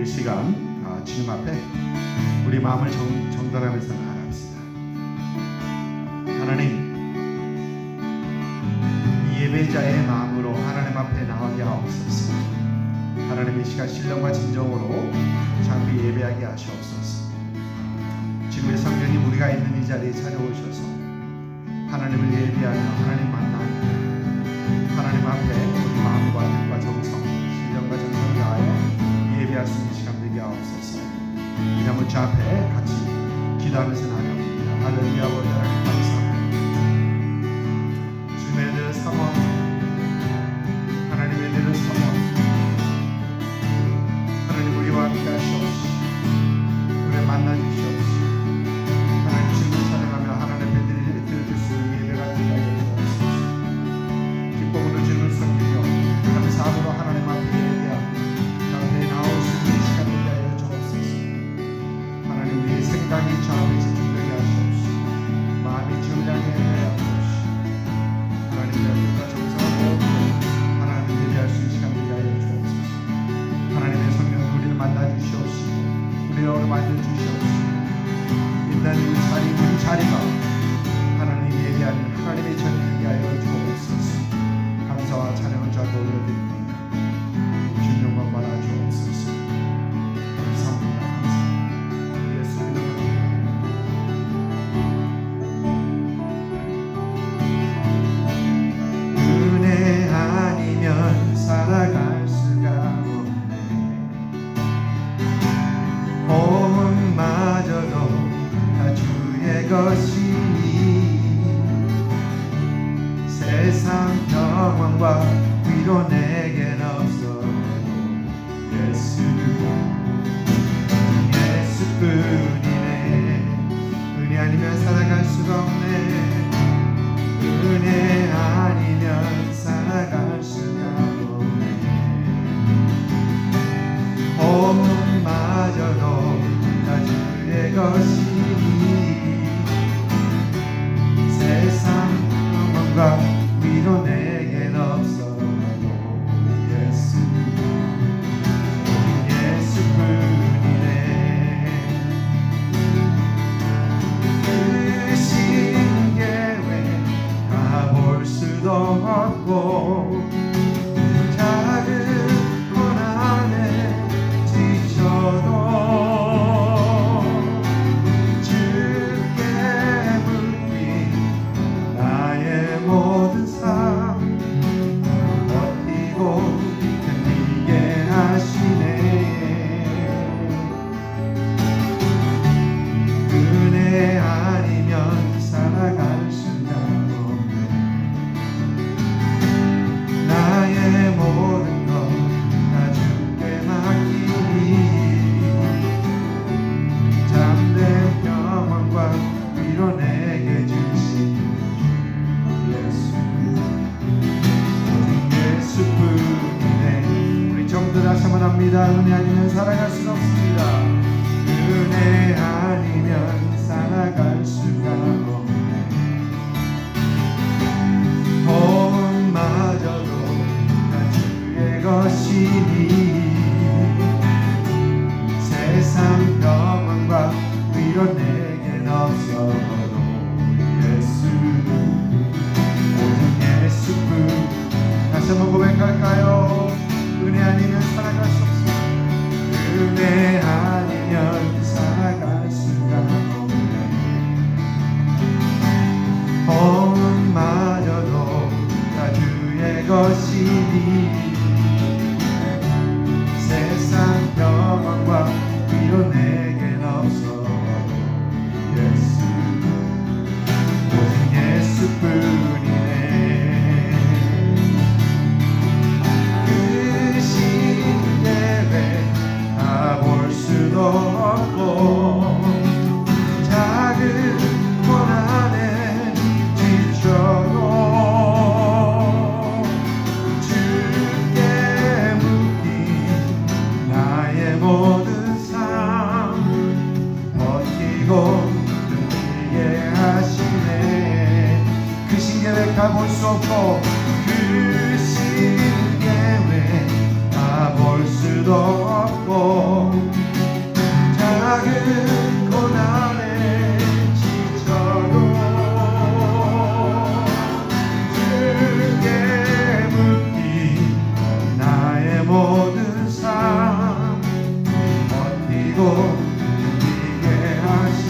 우리 시간 주님 앞에 우리 마음을 정돈하면서 나아갑시다. 하나님, 이 예배자의 마음으로 하나님 앞에 나오게 하옵소서. 하나님, 이 시간 신령과 진정으로 잠시 예배하게 하시옵소서. 지금의 성령님, 우리가 있는 이 자리에 찾아오셔서 하나님을 예배하며 하나님 만나며 하나님 앞에 우리 마음과 뜻과 정성, 신령과 정성을 다하여 예배할 수 있는 시간 되게 하옵소서. 우리 한번 주 앞에 같이 기도하면서 나아갑니다. 할렐루야. 아버지 하나님 감사합니다. 주님의 늘 사모함, 하나님의 늘 사모함, 하나님 우리와 함께 하시옵소서. 우리를 만나 주시옵소서. 하나님 주님을 찬양하며 하나님 앞에 드릴 수 있는 예배가 되게 하여 주옵소서. 기쁨으로 주님을 섬기며 감사함으로 하나님 앞에 예배하며 가운데 나올 수 있는 시간 되게 하여 주옵소서. 하나님, 우리의 생각이 주 앞에 집중되게 하시옵소서. 마음이 주를 향해 하옵소서. 하나님의 뜻과 정성을 하나님 예배할 수 있는 시간 되게 하여 주옵소서. 하나님의 성령 우리를 만나 주시옵시고 우리를 만져 주시옵시고 일단 우리 자리가 하나님 예배하는 하나님의 전이 하여 주옵소서. 감사와 찬양을 주께 올려드립니다. 주님 영광 받아 주옵소서. 감사합니다. 감사합니다. 예수 이름으로. 은혜 아니면 살아갈 수가 없네. 호흡마저도 다 주의 것이니 세상 평안과 위로 내겐 없어. 예수뿐이네. 은혜 아니면 살아갈 수가 없네. 은혜 아니면 살아갈 수가 없네. 호흡마저도 다 주의 것이니 세상 평안과 위로 내겐 없어. 예수뿐이네. 그 신계획 가볼 수도 없고 작은 고난에 지쳐도 주께 묶인 나의 모든 삶 버티고 견디게 하시네. 은혜 아니면 살아갈 수가 없네. 나의 모든 것 다 주께 맡기니 잠든 평안과 위로 내게 주신 예수뿐이네. 우리 정들 다시 한번 합니다. 은혜 아니면 살아갈 수가 없습니다. 은혜 아니면 살아갈 수가 없네. 호흡마저도 다 주의 것이니 세상 평안과 위로 내겐 없어도 오직 예수뿐. 다시 한번 고백할까요? 은혜 아니면 살아갈 수 없습니다. 은혜 아니면 살아갈 수가 없네. 호흡마저도 다 주의 것이니 세상 평안과 위로 내겐 없어. 오직 예수뿐이네. 그 신계획 다 볼 수도 없고 작은 고난에 지쳐도 주께 묶인 나의 모든 삶 버티고 견디게 하시네. 그 신계획 다 볼 수 없고 그 신계획 다 볼 수도 없고 작은 고난에 지쳐도 주께 묻기 나의 모든 삶 버티고 이기게 하시.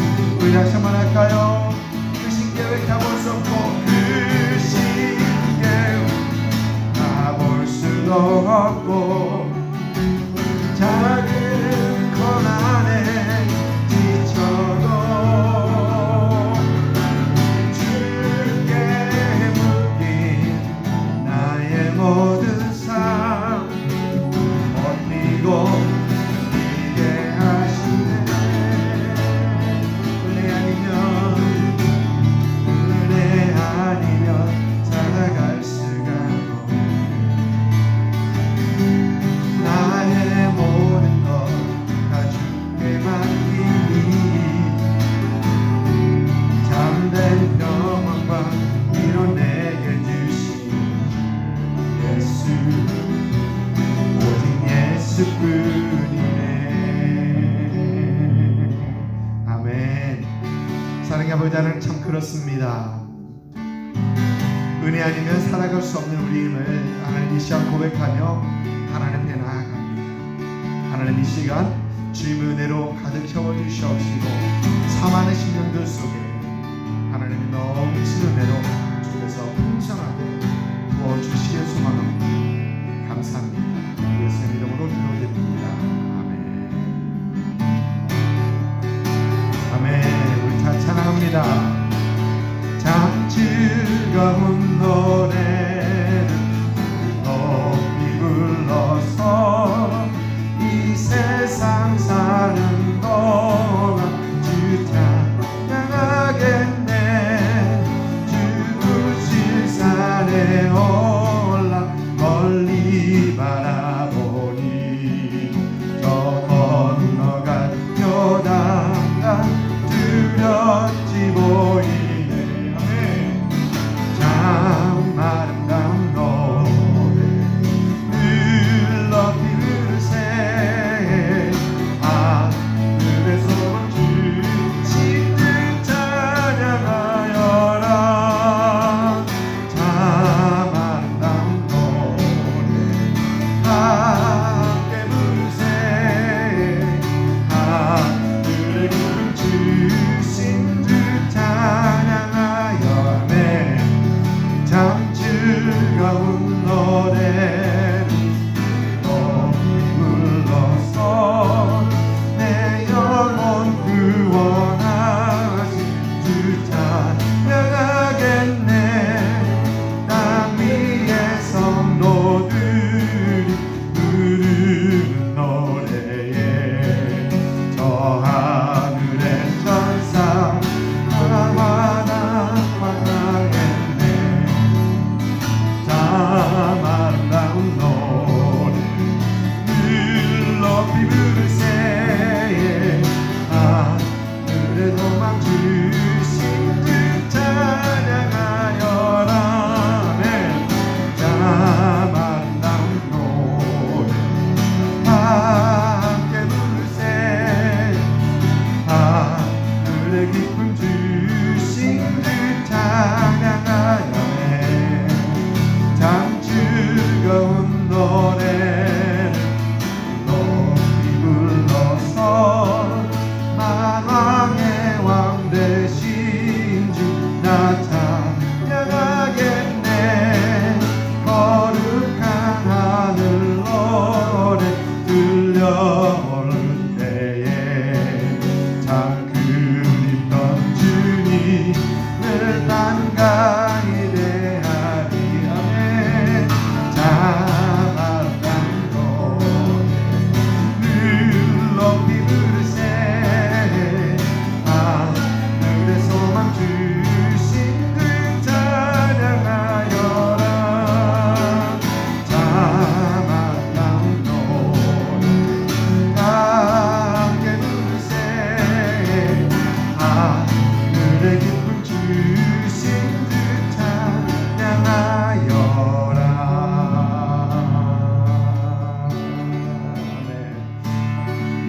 우리 다시 한번 할까요? 그 신계획 다 볼 수 없고 그 신계획 다 볼 수도 없고 작은 고난에 지쳐도 주께 묶인 나의 모든 삶 버티고 이기게 하시네. 은혜 아니면 살아갈 수가 없네. 나의 모든 것 다 주께 맡기니 잠든 평안과 위로 내게 주신 예수 오직 예수뿐이네. 아멘. 사랑의 아버지 하나님 참 그렇습니다. 은혜 아니면 살아갈 수 없는 우리임을 하나님 이 시간 고백하며 하나님 앞에 나아갑니다. 하나님 이 시간 주님의 은혜로 가득 채워주시옵시고 사만의 심령들 속에 하나님의 넘치는 은혜로 주께서 풍성하게 부어주시길 소망합니다. 감사합니다. 예수의 이름으로 기도드립니다. 아멘. 아멘. 우리 다 찬양합니다. 참 즐거운 노래를 높이 불러서 이 세상 사는 동안 주 찬양하겠네. 주실 사랑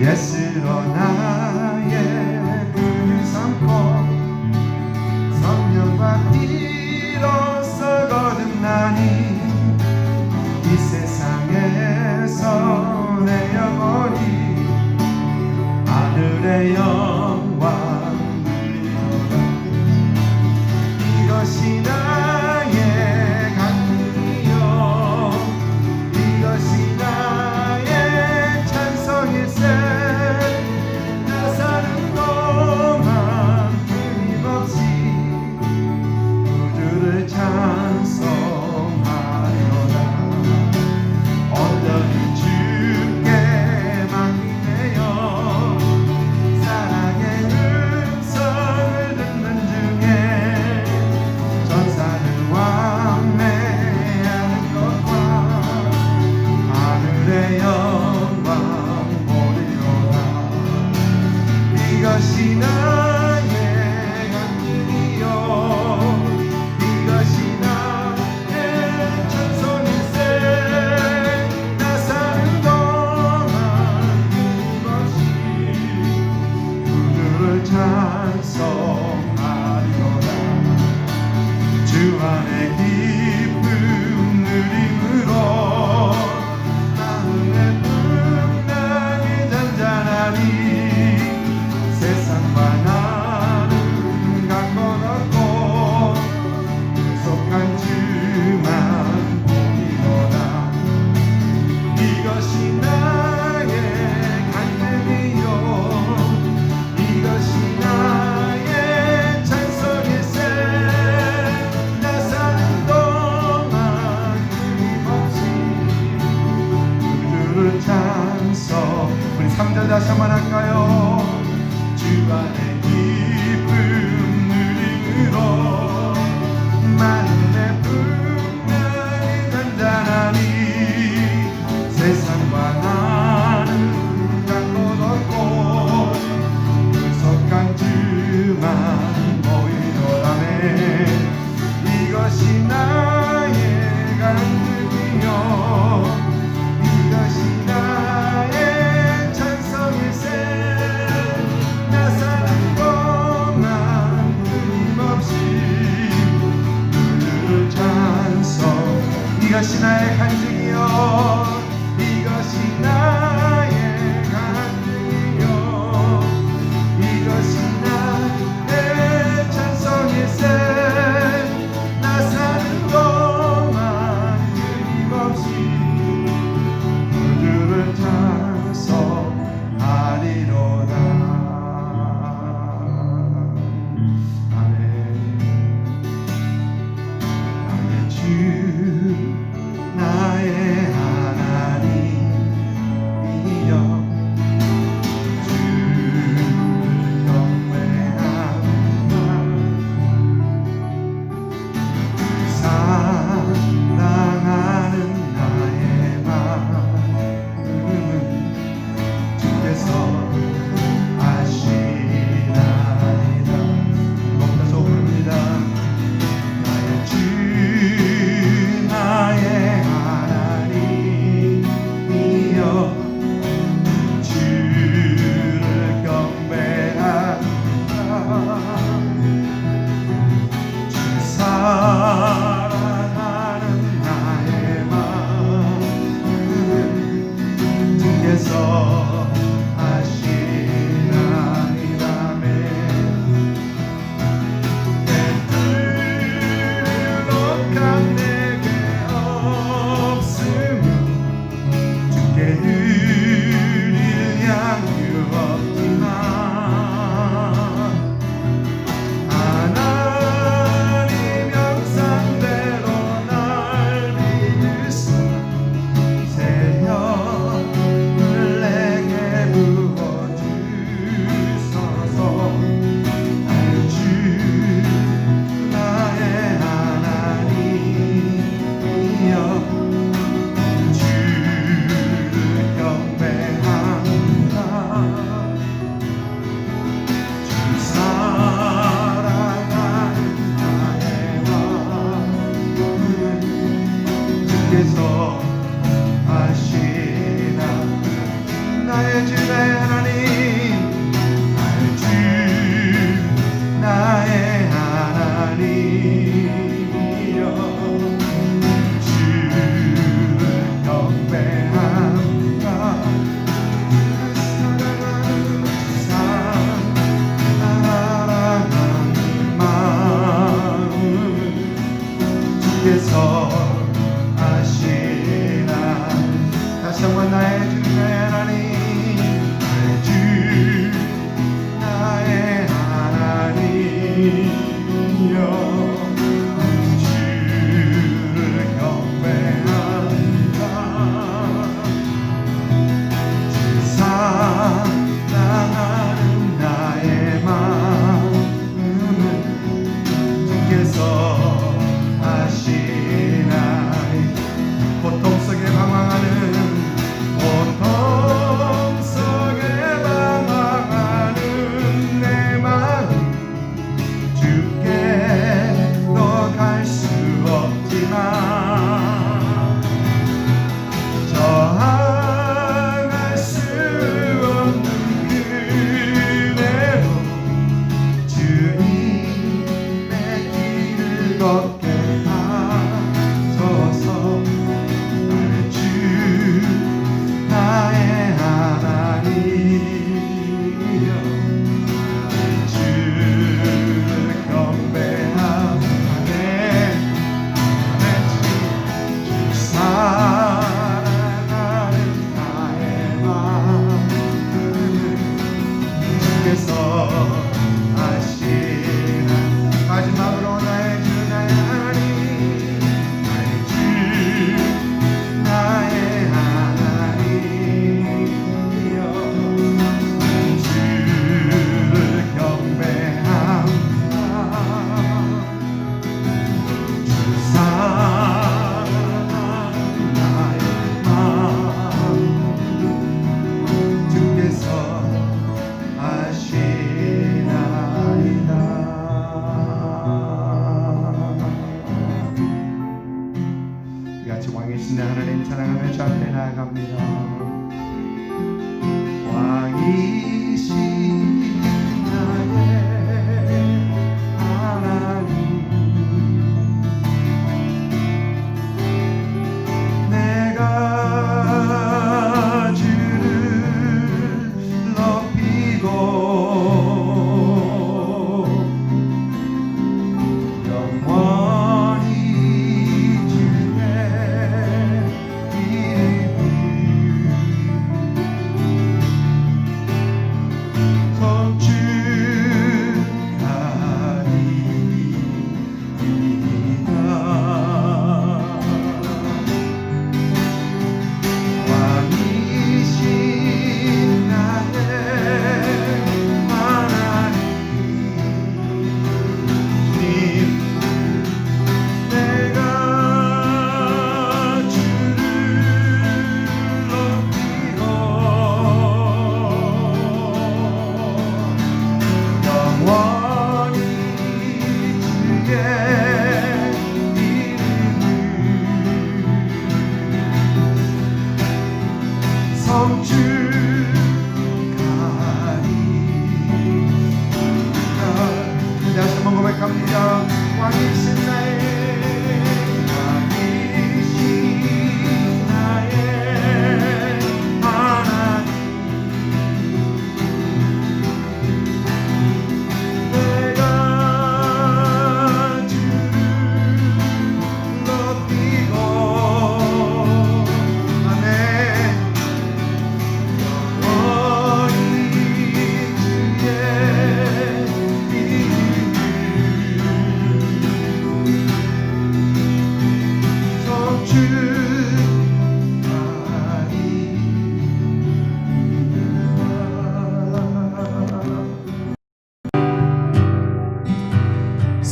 예수로 나의 눈을 삼고 성령과 피로써 거듭나니 이 세상에서 내 영혼이 하늘의 영광 누리노라. 이것이 나의 강이요 이것이 나의 찬송일세. 나 사는 동안 끊임없이 구주를 찬송하리로다. 온전히 주께 맡기매요 사랑의 음성을 듣는 중에 전사는 왕래하는 것과 하늘의 영광 보리로다. 이것이 나의 간증이요 이것이 나의 찬송일세. 나 사는 동안 끊임없이 구주를 찬송하리로다. 주 안에 기쁨 누림으로 마음의 풍랑이 잔잔하니 세상과 나는 갖고 걷고 속한 주만 보이노라. 이것이 나의 간증이요 이것이 나의 찬송일세. 나 사는 동안 끊임없이 구주를 찬송. 우리 3절 다시 한번 할까요? 주 안에 기쁨 누림으로 마음의 풍랑이 잔잔하니 세상과 나는 갖고 걷고 속한 주만 보이노라네. 이것이 나의 간증이요 이것이 나의 찬송일세. 나 사는 동안 끊임없이 주를 찬송. 이것이 나의 간증이요 이것이 나의 간증이요 이것이 나의 찬송일세. 나 사는 동안 끊임없이 주를 찬송하리로다. 아멘. 나의 주 나의 하나님이여 주를 경배합니다. 사랑하는 나의 마음은 주께서 아시나이다. 높여서 부릅니다. 나의 주 나의 하나님이여 주를 경배합니다. 주 사랑하는 나의 마음은 주께서 아시나이다매. 내 뜻은 내게 없으며 주께 드릴 양유 없지만 하나님 형상대로 날 믿으사 새 영을 내게 부어주소서. 주 나의 하나님이여 주를 경배합니다. 주 사랑하는 나의 마음은 주께서 아시나. 나의 주 나의 하나님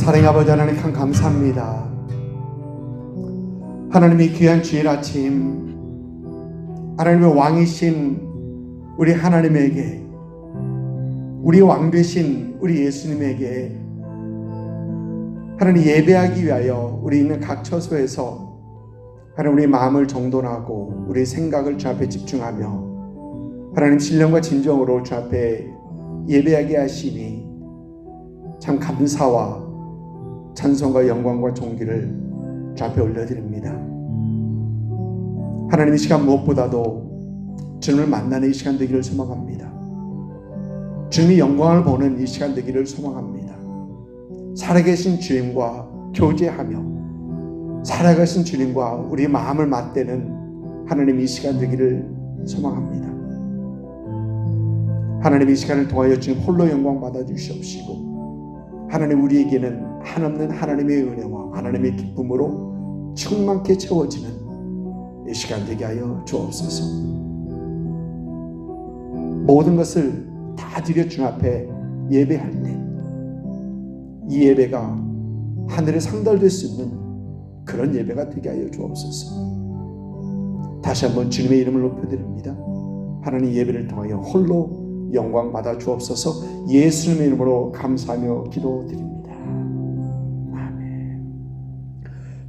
사랑의 아버지 하나님 참 감사합니다. 하나님이 귀한 주일 아침 하나님의 왕이신 우리 하나님에게, 우리 왕 되신 우리 예수님에게 하나님 예배하기 위하여 우리 있는 각 처소에서 하나님 우리 마음을 정돈하고 우리 생각을 주 앞에 집중하며 하나님 신령과 진정으로 주 앞에 예배하게 하시니 참 감사와 찬송과 영광과 존귀를 주 앞에 올려드립니다. 하나님 이 시간 무엇보다도 주님을 만나는 이 시간 되기를 소망합니다. 주님이 영광을 보는 이 시간 되기를 소망합니다. 살아계신 주님과 교제하며 살아계신 주님과 우리 마음을 맞대는 하나님 이 시간 되기를 소망합니다. 하나님 이 시간을 통하여 주님 홀로 영광 받아 주시옵시고 하나님 우리에게는 한없는 하나님의 은혜와 하나님의 기쁨으로 충만케 채워지는 이 시간 되게 하여 주옵소서. 모든 것을 다 드려 주님 앞에 예배할 때 이 예배가 하늘에 상달될 수 있는 그런 예배가 되게 하여 주옵소서. 다시 한번 주님의 이름을 높여드립니다. 하나님 예배를 통하여 홀로 영광 받아 주옵소서. 예수님의 이름으로 감사하며 기도드립니다. 아멘.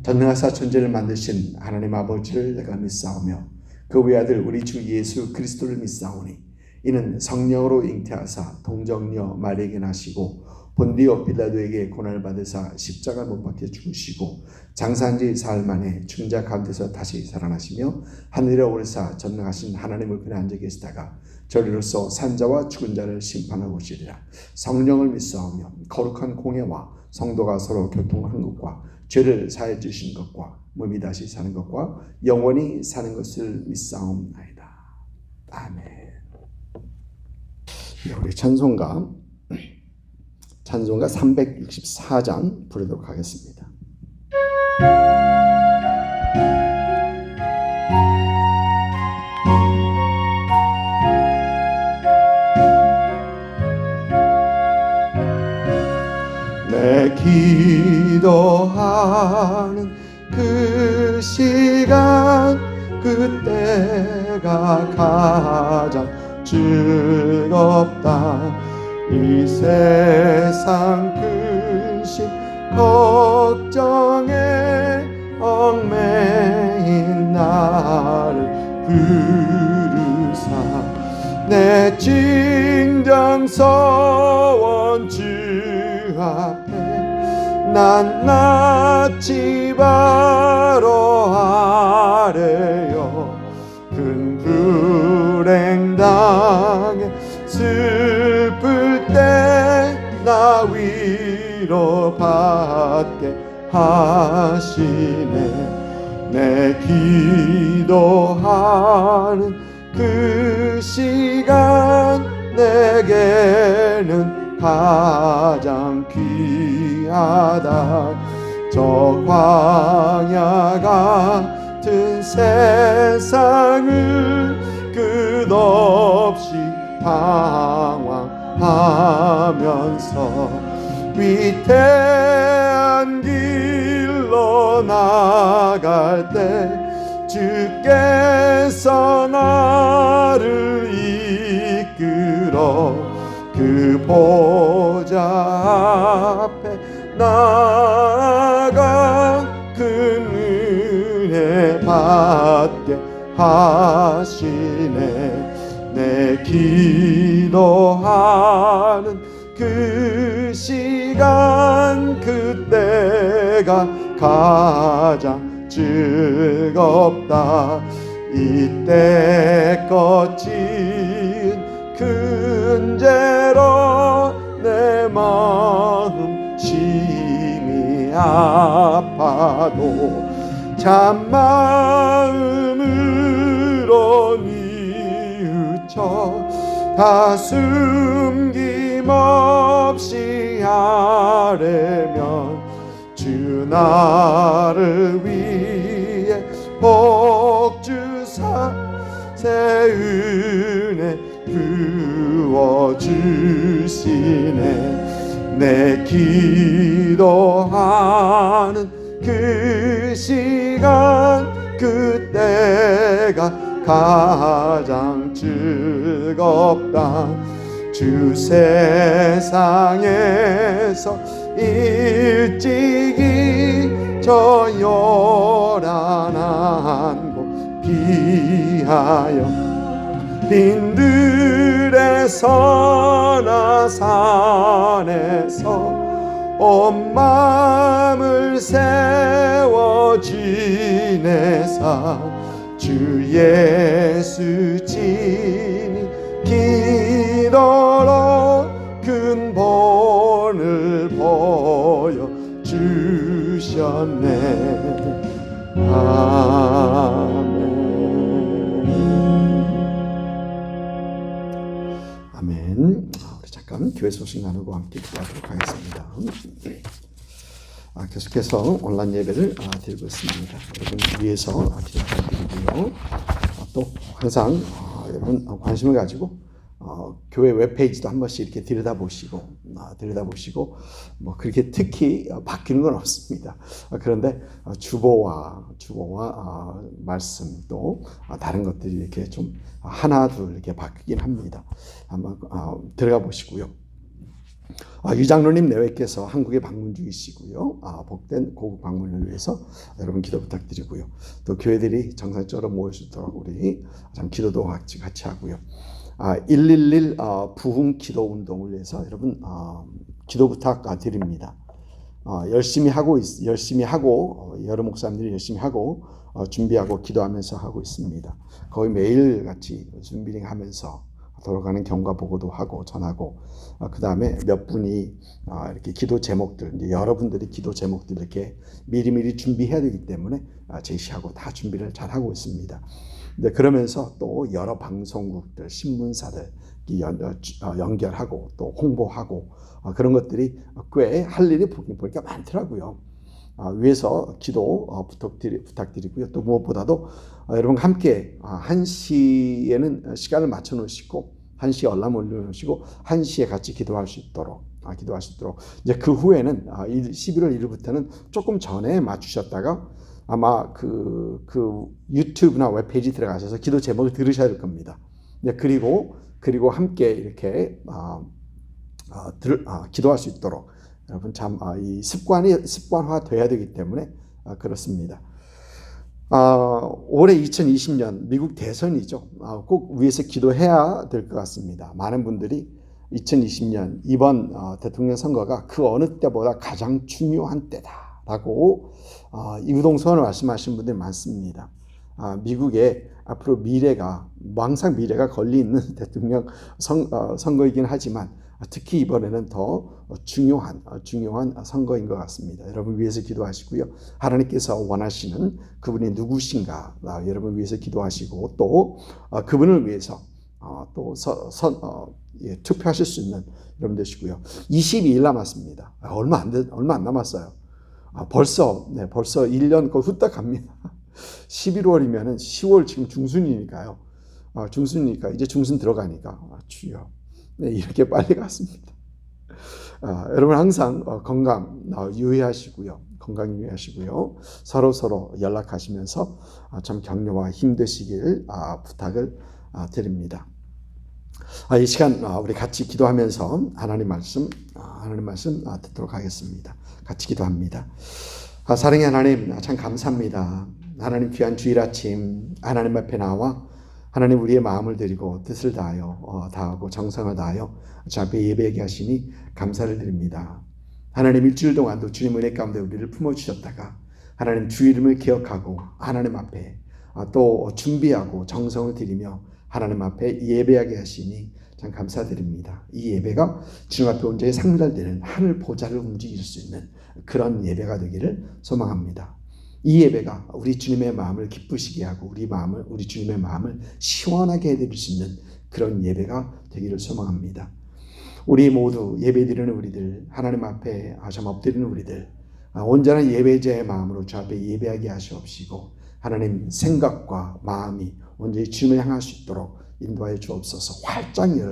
전능하사 천지를 만드신 하나님 아버지를 내가 믿사오며 그 외아들 우리 주 예수 그리스도를 믿사오니 이는 성령으로 잉태하사 동정녀 마리아에게 나시고 본디오 빌라도에게 고난을 받으사 십자가 못 박혀 죽으시고 장사한 지 사흘 만에 중자 가운데서 다시 살아나시며 하늘에 오르사 전능하신 하나님을 그네 앉아 계시다가 저리로서 산자와 죽은 자를 심판하고 오시리라. 성령을 믿사오며 거룩한 공예와 성도가 서로 교통하는 것과 죄를 사해 주신 것과 몸이 다시 사는 것과 영원히 사는 것을 믿사옵나이다. 아멘. 우리 찬송가 364장 부르도록 하겠습니다. 내 기도하는 그 시간 그때가 가장 즐겁다. 이 세상 근심 걱정에 얽매인 나를 부르사 내 진정서원 주 앞에 난 낯이 바로 아래요 큰 불행당에 슬플 때 나 위로받게 하시네. 내 기도하는 그 시간 내게는 가장 귀하다. 저 광야 같은 세상을 끝없이 방황하면서 위태한 길로 나갈 때 주께서 나를 이끌어 그 보좌 앞에 나아가 그 은혜 받게 하시네. 내 기도하는 그 시간 그때가 가장 즐겁다. 이때 거친 큰 죄로 내 마음 심히 아파도 참마음으로 다 숨김없이 하려면 주 나를 위해 복주사 새 은혜 부어주시네. 내 기도하는 그 시간 그때가 가장 즐겁다. 주 세상에서 일찍이 저 요란한 곳 피하여 빈들의 선한 산에서 온 마음을 세워 지내사 주 예수 지니 기도로 큰 본을 보여 주셨네. 아멘. 우리 잠깐 교회 소식 나누고 함께 기도하도록 하겠습니다. 계속해서 온라인 예배를 드리고 있습니다. 여러분 위해서 기도 드리고요. 또 항상 여러분 관심을 가지고 교회 웹페이지도 한 번씩 이렇게 들여다보시고 뭐 그렇게 특히 바뀌는 건 없습니다. 그런데 주보와 말씀 또 다른 것들이 이렇게 좀 하나 둘 이렇게 바뀌긴 합니다. 한번 들어가 보시고요. 유장로님 내외께서 한국에 방문 중이시고요. 복된 고국 방문을 위해서 여러분 기도 부탁드리고요. 또 교회들이 정상적으로 모일 수 있도록 우리 참 기도도 같이 하고요. 111 부흥 기도 운동을 위해서 여러분 기도 부탁드립니다. 열심히 하고 여러 목사님들이 열심히 하고 준비하고 기도하면서 하고 있습니다. 거의 매일 같이 준비를 하면서 돌아가는 경과 보고도 하고 전하고 그 다음에 몇 분이 이렇게 기도 제목들 이제 여러분들이 기도 제목들 이렇게 미리미리 준비해야 되기 때문에 제시하고 다 준비를 잘 하고 있습니다. 근데 그러면서 또 여러 방송국들 신문사들 연결하고 또 홍보하고 그런 것들이 꽤 할 일이 보니까 많더라고요. 위에서 기도 부탁드리고요. 또 무엇보다도 여러분 함께 1시에는 시간을 맞춰 놓으시고 1시에 알람 올려놓으시고 1시에 같이 기도할 수 있도록 이제 그 후에는 11월 1일부터는 조금 전에 맞추셨다가 아마 그 유튜브나 웹페이지 들어가셔서 기도 제목을 들으셔야 될 겁니다. 그리고 함께 이렇게 기도할 수 있도록 여러분 참 이 습관화 돼야 되기 때문에 그렇습니다. 올해 2020년 미국 대선이죠. 꼭 위해서 기도해야 될 것 같습니다. 많은 분들이 2020년 이번 대통령 선거가 그 어느 때보다 가장 중요한 때다라고 이구동성을 말씀하시는 분들이 많습니다. 미국의 앞으로 항상 미래가 걸려 있는 대통령 선거이긴 하지만 특히 이번에는 더 중요한 선거인 것 같습니다. 여러분 위해서 기도하시고요. 하나님께서 원하시는 그분이 누구신가 여러분 위해서 기도하시고 또 그분을 위해서 또 투표하실 수 있는 여러분 되시고요. 22일 남았습니다. 얼마 안 남았어요. 벌써 1년 거의 후딱 갑니다. 11월이면은 10월 지금 중순이니까요. 중순이니까 이제 중순 들어가니까 주여. 이렇게 빨리 갔습니다. 여러분 항상 건강 유의하시고요. 서로 연락하시면서 참 격려와 힘드시길 부탁을 드립니다. 이 시간 우리 같이 기도하면서 하나님 말씀 듣도록 하겠습니다. 같이 기도합니다. 사랑의 하나님 참 감사합니다. 하나님 귀한 주일 아침 하나님 앞에 나와 하나님 우리의 마음을 드리고 뜻을 다하고 정성을 다하여 주 앞에 예배하게 하시니 감사를 드립니다. 하나님 일주일 동안도 주님 은혜 가운데 우리를 품어주셨다가 하나님 주 이름을 기억하고 하나님 앞에 또 준비하고 정성을 들이며 하나님 앞에 예배하게 하시니 참 감사드립니다. 이 예배가 주님 앞에 온전히 상달되는 하늘 보좌를 움직일 수 있는 그런 예배가 되기를 소망합니다. 이 예배가 우리 주님의 마음을 기쁘시게 하고 우리 주님의 마음을 시원하게 해드릴 수 있는 그런 예배가 되기를 소망합니다. 우리 모두 예배드리는 우리들, 하나님 앞에 참 엎드리는 우리들, 온전한 예배자의 마음으로 주 앞에 예배하게 하시옵시고 하나님 생각과 마음이 온전히 주님을 향할 수 있도록 인도하여 주옵소서.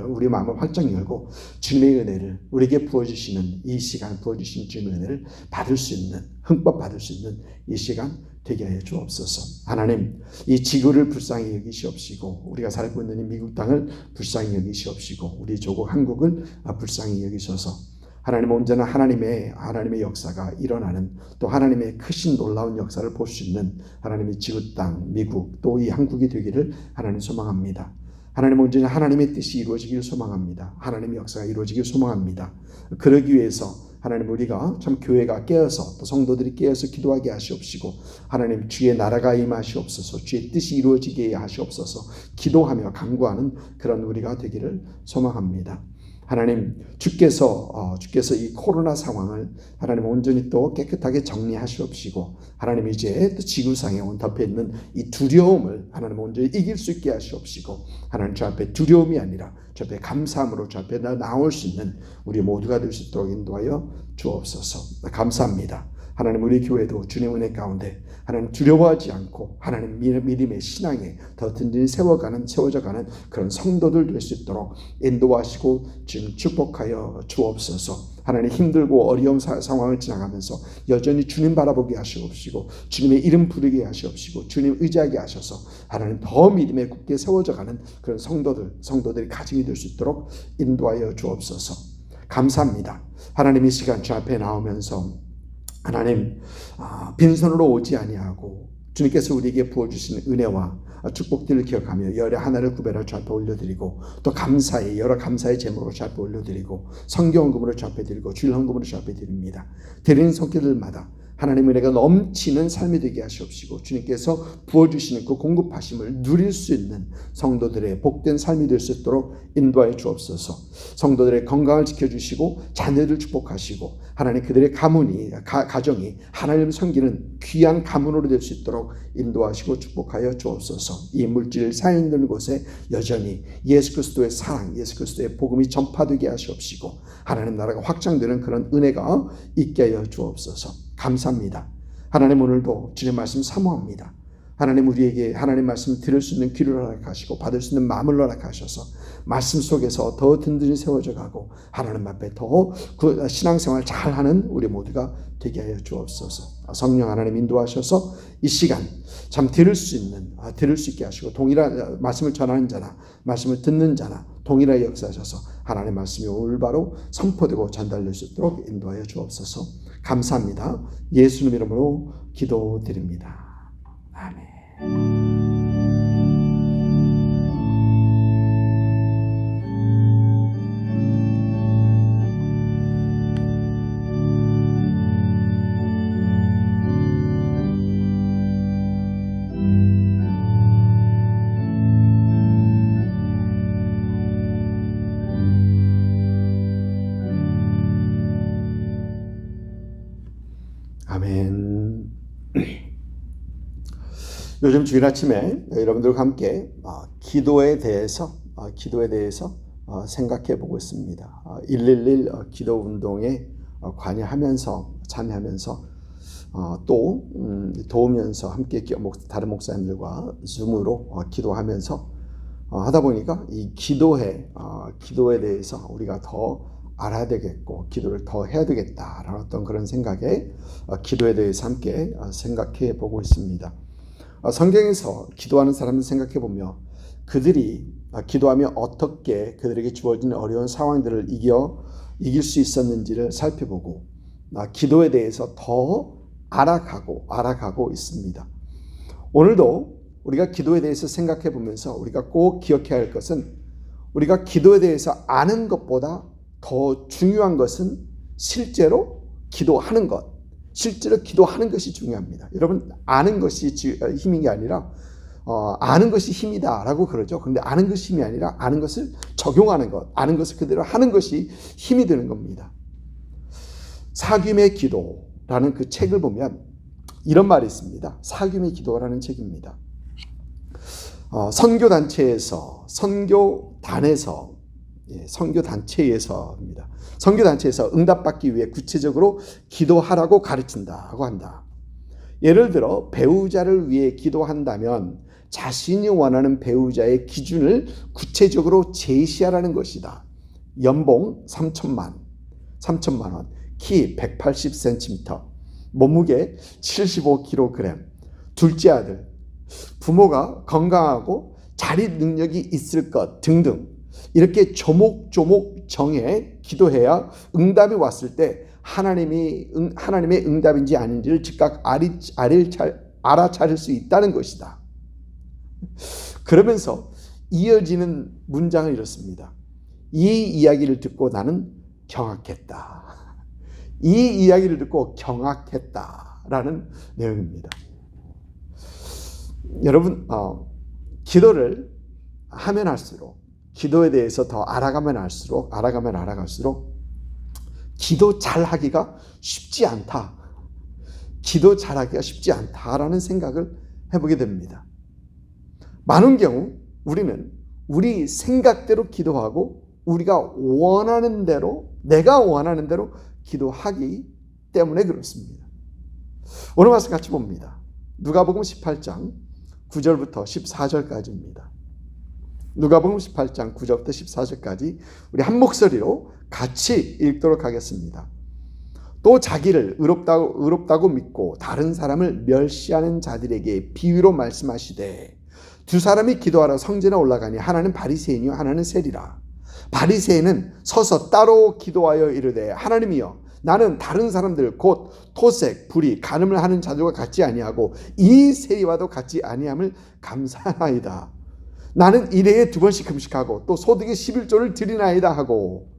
우리 마음을 활짝 열고 주님의 은혜를 우리에게 부어주시는 이 시간, 부어주신 주님의 은혜를 받을 수 있는, 흠뻑 받을 수 있는 이 시간 되게 하여 주옵소서. 하나님, 이 지구를 불쌍히 여기시옵시고 우리가 살고 있는 이 미국 땅을 불쌍히 여기시옵시고 우리 조국 한국을 불쌍히 여기셔서 하나님, 언제나 하나님의 역사가 일어나는, 또 하나님의 크신 놀라운 역사를 볼 수 있는 하나님의 지구 땅, 미국, 또 이 한국이 되기를 하나님 소망합니다. 하나님, 언제나 하나님의 뜻이 이루어지기를 소망합니다. 하나님의 역사가 이루어지기를 소망합니다. 그러기 위해서 하나님, 우리가 참 교회가 깨어서, 또 성도들이 깨어서 기도하게 하시옵시고 하나님, 주의 나라가 임하시옵소서, 주의 뜻이 이루어지게 하시옵소서 기도하며 간구하는 그런 우리가 되기를 소망합니다. 하나님, 주께서 이 코로나 상황을 하나님 온전히 또 깨끗하게 정리하시옵시고 하나님, 이제 또 지구상에 덮여 있는 이 두려움을 하나님 온전히 이길 수 있게 하시옵시고 하나님, 주 앞에 두려움이 아니라 주 앞에 감사함으로 주 앞에 나올 수 있는 우리 모두가 될 수 있도록 인도하여 주옵소서. 감사합니다. 하나님, 우리 교회도 주님 은혜 가운데 하나님 두려워하지 않고 하나님 믿음의 신앙에 더 든든히 세워져가는 그런 성도들 될 수 있도록 인도하시고 지금 축복하여 주옵소서. 하나님, 힘들고 어려운 상황을 지나가면서 여전히 주님 바라보게 하시옵시고 주님의 이름 부르게 하시옵시고 주님 의지하게 하셔서 하나님 더 믿음에 굳게 세워져가는 그런 성도들이 가정이 될 수 있도록 인도하여 주옵소서. 감사합니다. 하나님, 이 시간 주 앞에 나오면서 하나님, 빈손으로 오지 아니하고 주님께서 우리에게 부어주신 은혜와 축복들을 기억하며 열의 하나를 구별하여 주 앞에 올려드리고 또 여러 감사의 제목으로 주 앞에 올려드리고 성경헌금으로 주 앞에 드리고 주일헌금으로 주 앞에 드립니다. 드리는 손길들마다 하나님의 은혜가 넘치는 삶이 되게 하시옵시고 주님께서 부어주시는 그 공급하심을 누릴 수 있는 성도들의 복된 삶이 될 수 있도록 인도하여 주옵소서. 성도들의 건강을 지켜주시고 자녀들 축복하시고 하나님, 그들의 가정이 하나님을 섬기는 귀한 가문으로 될 수 있도록 인도하시고 축복하여 주옵소서. 이 물질 사용되는 곳에 여전히 예수 그리스도의 사랑, 예수 그리스도의 복음이 전파되게 하시옵시고 하나님 나라가 확장되는 그런 은혜가 있게 하여 주옵소서. 감사합니다. 하나님, 오늘도 주님의 말씀 사모합니다. 하나님, 우리에게 하나님 말씀을 들을 수 있는 귀를 허락하시고 받을 수 있는 마음을 허락하셔서 말씀 속에서 더 든든히 세워져 가고 하나님 앞에 더 신앙생활 잘하는 우리 모두가 되게 하여 주옵소서. 성령 하나님 인도하셔서 이 시간 참 들을 수 있게 하시고 동일한 말씀을 전하는 자나 말씀을 듣는 자나 동일하게 역사하셔서 하나님의 말씀이 올바로 선포되고 전달될 수 있도록 인도하여 주옵소서. 감사합니다. 예수님 이름으로 기도드립니다. 아멘. 아멘. 요즘 주일 아침에 여러분들과 함께 기도에 대해서 생각해 보고 있습니다. 111 기도 운동에 참여하면서 또 도우면서 함께 다른 목사님들과 줌으로 기도하면서 하다 보니까 이 기도에 대해서 우리가 더 알아야 되겠고 기도를 더 해야 되겠다라는 어떤 그런 생각에 기도에 대해서 함께 생각해 보고 있습니다. 성경에서 기도하는 사람을 생각해 보며 그들이 기도하며 어떻게 그들에게 주어진 어려운 상황들을 이길 수 있었는지를 살펴보고 기도에 대해서 더 알아가고 있습니다. 오늘도 우리가 기도에 대해서 생각해 보면서 우리가 꼭 기억해야 할 것은 우리가 기도에 대해서 아는 것보다 더 중요한 것은 실제로 기도하는 것이 중요합니다. 여러분, 아는 것이 힘인 게 아니라 아는 것이 힘이다라고 그러죠. 그런데 아는 것이 힘이 아니라 아는 것을 적용하는 것, 아는 것을 그대로 하는 것이 힘이 되는 겁니다. 사귐의 기도라는 그 책을 보면 이런 말이 있습니다. 사귐의 기도라는 책입니다. 선교단체에서 응답받기 위해 구체적으로 기도하라고 가르친다고 한다. 예를 들어 배우자를 위해 기도한다면 자신이 원하는 배우자의 기준을 구체적으로 제시하라는 것이다. 연봉 3천만 원, 키 180cm, 몸무게 75kg, 둘째 아들, 부모가 건강하고 자립 능력이 있을 것 등등 이렇게 조목조목 정해 기도해야 응답이 왔을 때 하나님의 응답인지 아닌지를 즉각 알아차릴 수 있다는 것이다. 그러면서 이어지는 문장을 이렇습니다. 이 이야기를 듣고 나는 경악했다. 이 이야기를 듣고 경악했다라는 내용입니다. 여러분, 기도를 하면 할수록, 기도에 대해서 더 알아가면 알아갈수록 기도 잘하기가 쉽지 않다. 기도 잘하기가 쉽지 않다라는 생각을 해보게 됩니다. 많은 경우 우리는 우리 생각대로 기도하고 우리가 원하는 대로, 내가 원하는 대로 기도하기 때문에 그렇습니다. 오늘 말씀 같이 봅니다. 누가복음 18장 9절부터 14절까지입니다. 누가복음 18장 9절부터 14절까지 우리 한 목소리로 같이 읽도록 하겠습니다. 또 자기를 의롭다고 믿고 다른 사람을 멸시하는 자들에게 비유로 말씀하시되 두 사람이 기도하러 성전에 올라가니 하나는 바리새인이요 하나는 세리라. 바리새인은 서서 따로 기도하여 이르되 하나님이여 나는 다른 사람들 곧 토색, 불의, 간음을 하는 자들과 같지 아니하고 이 세리와도 같지 아니함을 감사하나이다. 나는 일해에 2번씩 금식하고 또 소득의 11조를 드리나이다 하고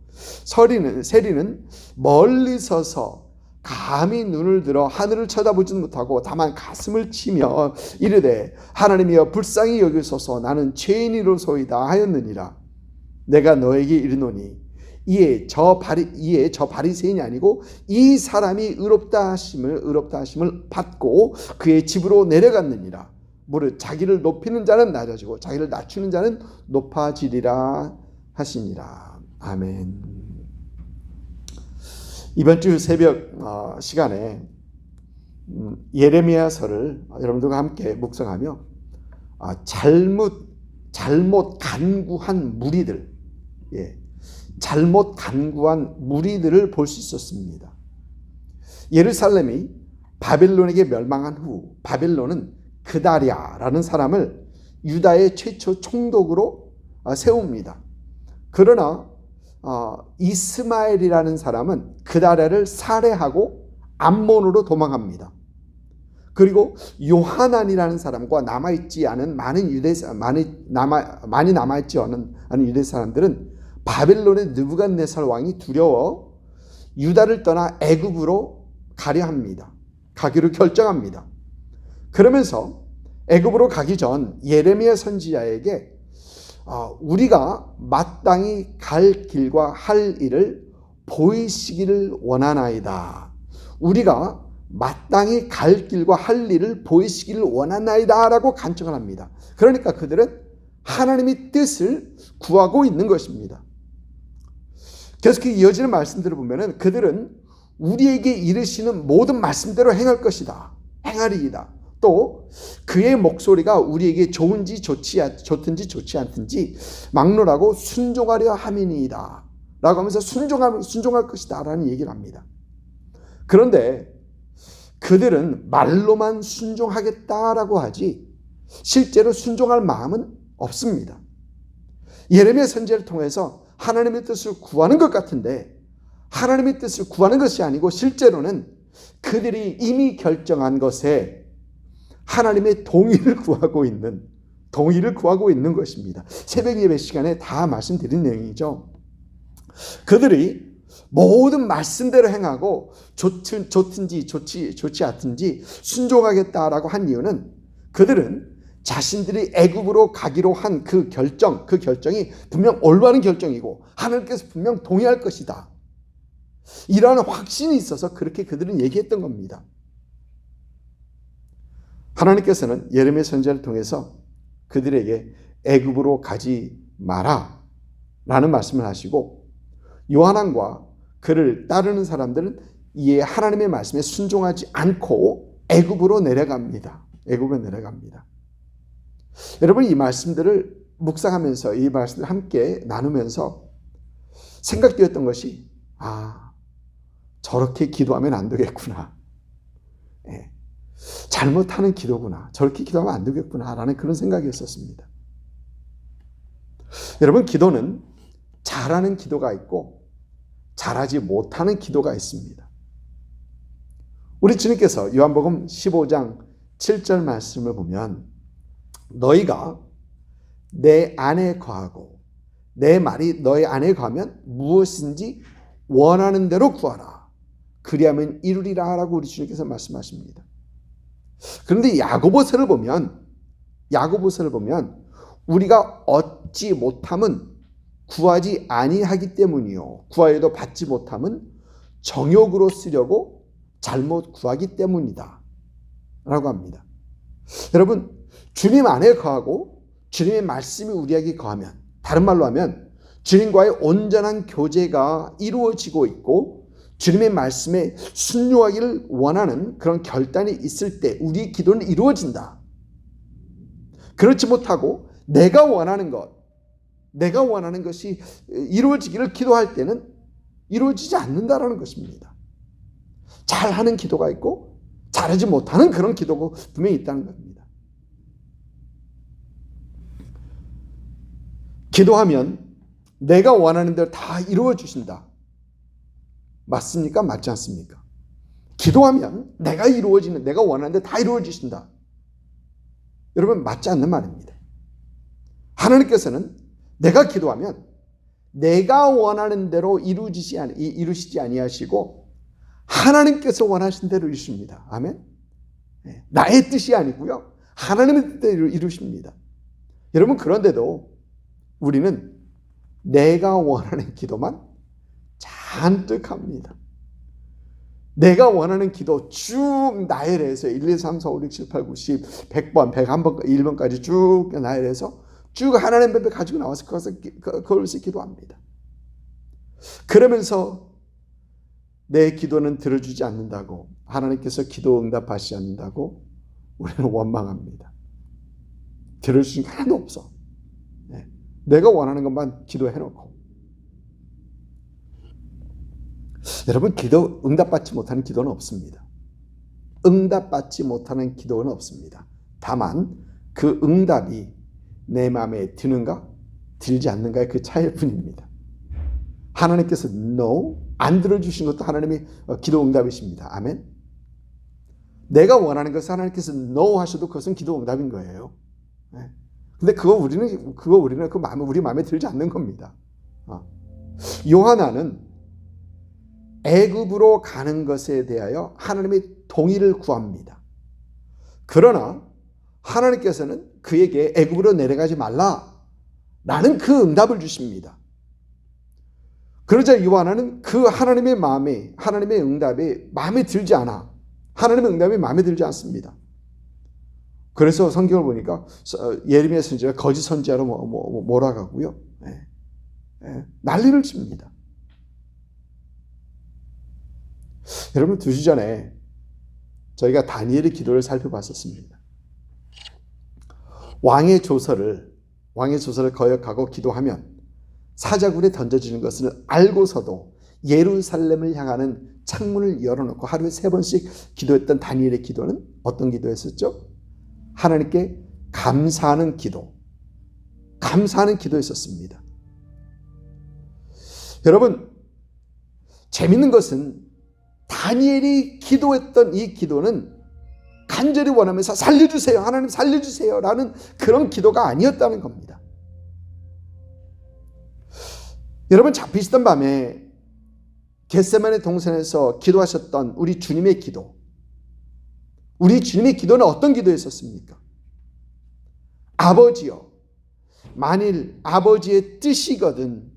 세리는 멀리 서서 감히 눈을 들어 하늘을 쳐다보지도 못하고 다만 가슴을 치며 이르되 하나님이여 불쌍히 여기소서 나는 죄인이로소이다 하였느니라. 내가 너에게 이르노니 이에 저 바리새인이 아니고 이 사람이 의롭다 하심을 받고 그의 집으로 내려갔느니라. 무릇 자기를 높이는 자는 낮아지고 자기를 낮추는 자는 높아지리라 하시니라. 아멘. 이번 주 새벽 시간에 예레미야서를 여러분들과 함께 묵상하며 잘못 간구한 무리들, 잘못 간구한 무리들을 볼 수 있었습니다. 예루살렘이 바벨론에게 멸망한 후 바벨론은 그다랴라는 사람을 유다의 최초 총독으로 세웁니다. 그러나 이스마엘이라는 사람은 그다랴를 살해하고 암몬으로 도망합니다. 그리고 요하난이라는 사람과 남아있지 않은 많이 남아있지 않은 유대 사람들은 바벨론의 느부갓네살 왕이 두려워 유다를 떠나 애굽으로 가기로 결정합니다. 그러면서 애굽으로 가기 전 예레미야 선지자에게 우리가 마땅히 갈 길과 할 일을 보이시기를 원하나이다. 우리가 마땅히 갈 길과 할 일을 보이시기를 원하나이다 라고 간청을 합니다. 그러니까 그들은 하나님의 뜻을 구하고 있는 것입니다. 계속 이어지는 말씀들을 보면 그들은 우리에게 이르시는 모든 말씀대로 행할 것이다. 행하리이다. 또 그의 목소리가 우리에게 좋든지 좋지 않든지 막론하고 순종하려 함이니이다 라고 하면서 순종할 것이다 라는 얘기를 합니다. 그런데 그들은 말로만 순종하겠다라고 하지 실제로 순종할 마음은 없습니다. 예레미야 선지자를 통해서 하나님의 뜻을 구하는 것 같은데 하나님의 뜻을 구하는 것이 아니고 실제로는 그들이 이미 결정한 것에 하나님의 동의를 구하고 있는 것입니다. 새벽 예배 시간에 다 말씀드린 내용이죠. 그들이 모든 말씀대로 행하고 좋든지 좋지 않든지 순종하겠다라고 한 이유는 그들은 자신들이 애굽으로 가기로 한 그 결정이 분명 올바른 결정이고 하나님께서 분명 동의할 것이다. 이러한 확신이 있어서 그렇게 그들은 얘기했던 겁니다. 하나님께서는 예레미야 선지자를 통해서 그들에게 애굽으로 가지 마라 라는 말씀을 하시고 요한왕과 그를 따르는 사람들은 이에 하나님의 말씀에 순종하지 않고 애굽으로 내려갑니다. 여러분, 이 말씀들을 묵상하면서 이 말씀을 함께 나누면서 생각되었던 것이 저렇게 기도하면 안 되겠구나. 잘못하는 기도구나. 저렇게 기도하면 안 되겠구나 라는 그런 생각이었었습니다. 여러분, 기도는 잘하는 기도가 있고 잘하지 못하는 기도가 있습니다. 우리 주님께서 요한복음 15장 7절 말씀을 보면 너희가 내 안에 거하고 내 말이 너희 안에 거하면 무엇인지 원하는 대로 구하라. 그리하면 이루리라 라고 우리 주님께서 말씀하십니다. 그런데 야고보서를 보면 우리가 얻지 못함은 구하지 아니하기 때문이요 구하여도 받지 못함은 정욕으로 쓰려고 잘못 구하기 때문이다 라고 합니다. 여러분, 주님 안에 거하고 주님의 말씀이 우리에게 거하면, 다른 말로 하면 주님과의 온전한 교제가 이루어지고 있고 주님의 말씀에 순종하기를 원하는 그런 결단이 있을 때 우리의 기도는 이루어진다. 그렇지 못하고 내가 원하는 것이 이루어지기를 기도할 때는 이루어지지 않는다라는 것입니다. 잘하는 기도가 있고 잘하지 못하는 그런 기도가 분명히 있다는 겁니다. 기도하면 내가 원하는 대로 다 이루어 주신다. 맞습니까? 맞지 않습니까? 기도하면 내가 원하는 대로 다 이루어 주신다. 여러분, 맞지 않는 말입니다. 하나님께서는 내가 기도하면 내가 원하는 대로 이루시지 아니하시고 하나님께서 원하신 대로 이루십니다. 아멘. 나의 뜻이 아니고요, 하나님의 뜻대로 이루십니다. 여러분, 그런데도 우리는 내가 원하는 기도만 잔뜩 합니다. 내가 원하는 기도 쭉 나열해서 1, 2, 3, 4, 5, 6, 7, 8, 9, 10, 100번, 101번, 1번까지 쭉 나열해서 쭉 하나님 앞에 가지고 나와서 그것을 기도합니다. 그러면서 내 기도는 들어주지 않는다고, 하나님께서 기도 응답하시지 않는다고 우리는 원망합니다. 들어주신 게 하나도 없어. 내가 원하는 것만 기도해놓고. 여러분, 기도 응답받지 못하는 기도는 없습니다. 응답받지 못하는 기도는 없습니다. 다만 그 응답이 내 마음에 드는가 들지 않는가의 그 차이일 뿐입니다. 하나님께서 no, 안 들어주신 것도 하나님의 기도 응답이십니다. 아멘. 내가 원하는 것을 하나님께서 no 하셔도 그것은 기도 응답인 거예요. 근데 우리 마음에 들지 않는 겁니다. 요하나는 애굽으로 가는 것에 대하여 하나님의 동의를 구합니다. 그러나 하나님께서는 그에게 애굽으로 내려가지 말라라는 그 응답을 주십니다. 그러자 요하나는 그 하나님의 응답이 마음에 들지 않아. 하나님의 응답이 마음에 들지 않습니다. 그래서 성경을 보니까 예레미야 선지자가 거짓 선지자로 몰아가고요. 난리를 칩니다. 여러분, 2주 전에 저희가 다니엘의 기도를 살펴봤었습니다. 왕의 조서를 거역하고 기도하면 사자굴에 던져지는 것을 알고서도 예루살렘을 향하는 창문을 열어놓고 하루에 3번씩 기도했던 다니엘의 기도는 어떤 기도였었죠? 하나님께 감사하는 기도였었습니다. 여러분, 재밌는 것은 다니엘이 기도했던 이 기도는 간절히 원하면서 살려주세요, 하나님 살려주세요 라는 그런 기도가 아니었다는 겁니다. 여러분, 잡히시던 밤에 겟세마네 동산에서 기도하셨던 우리 주님의 기도는 어떤 기도였었습니까? 아버지여, 만일 아버지의 뜻이거든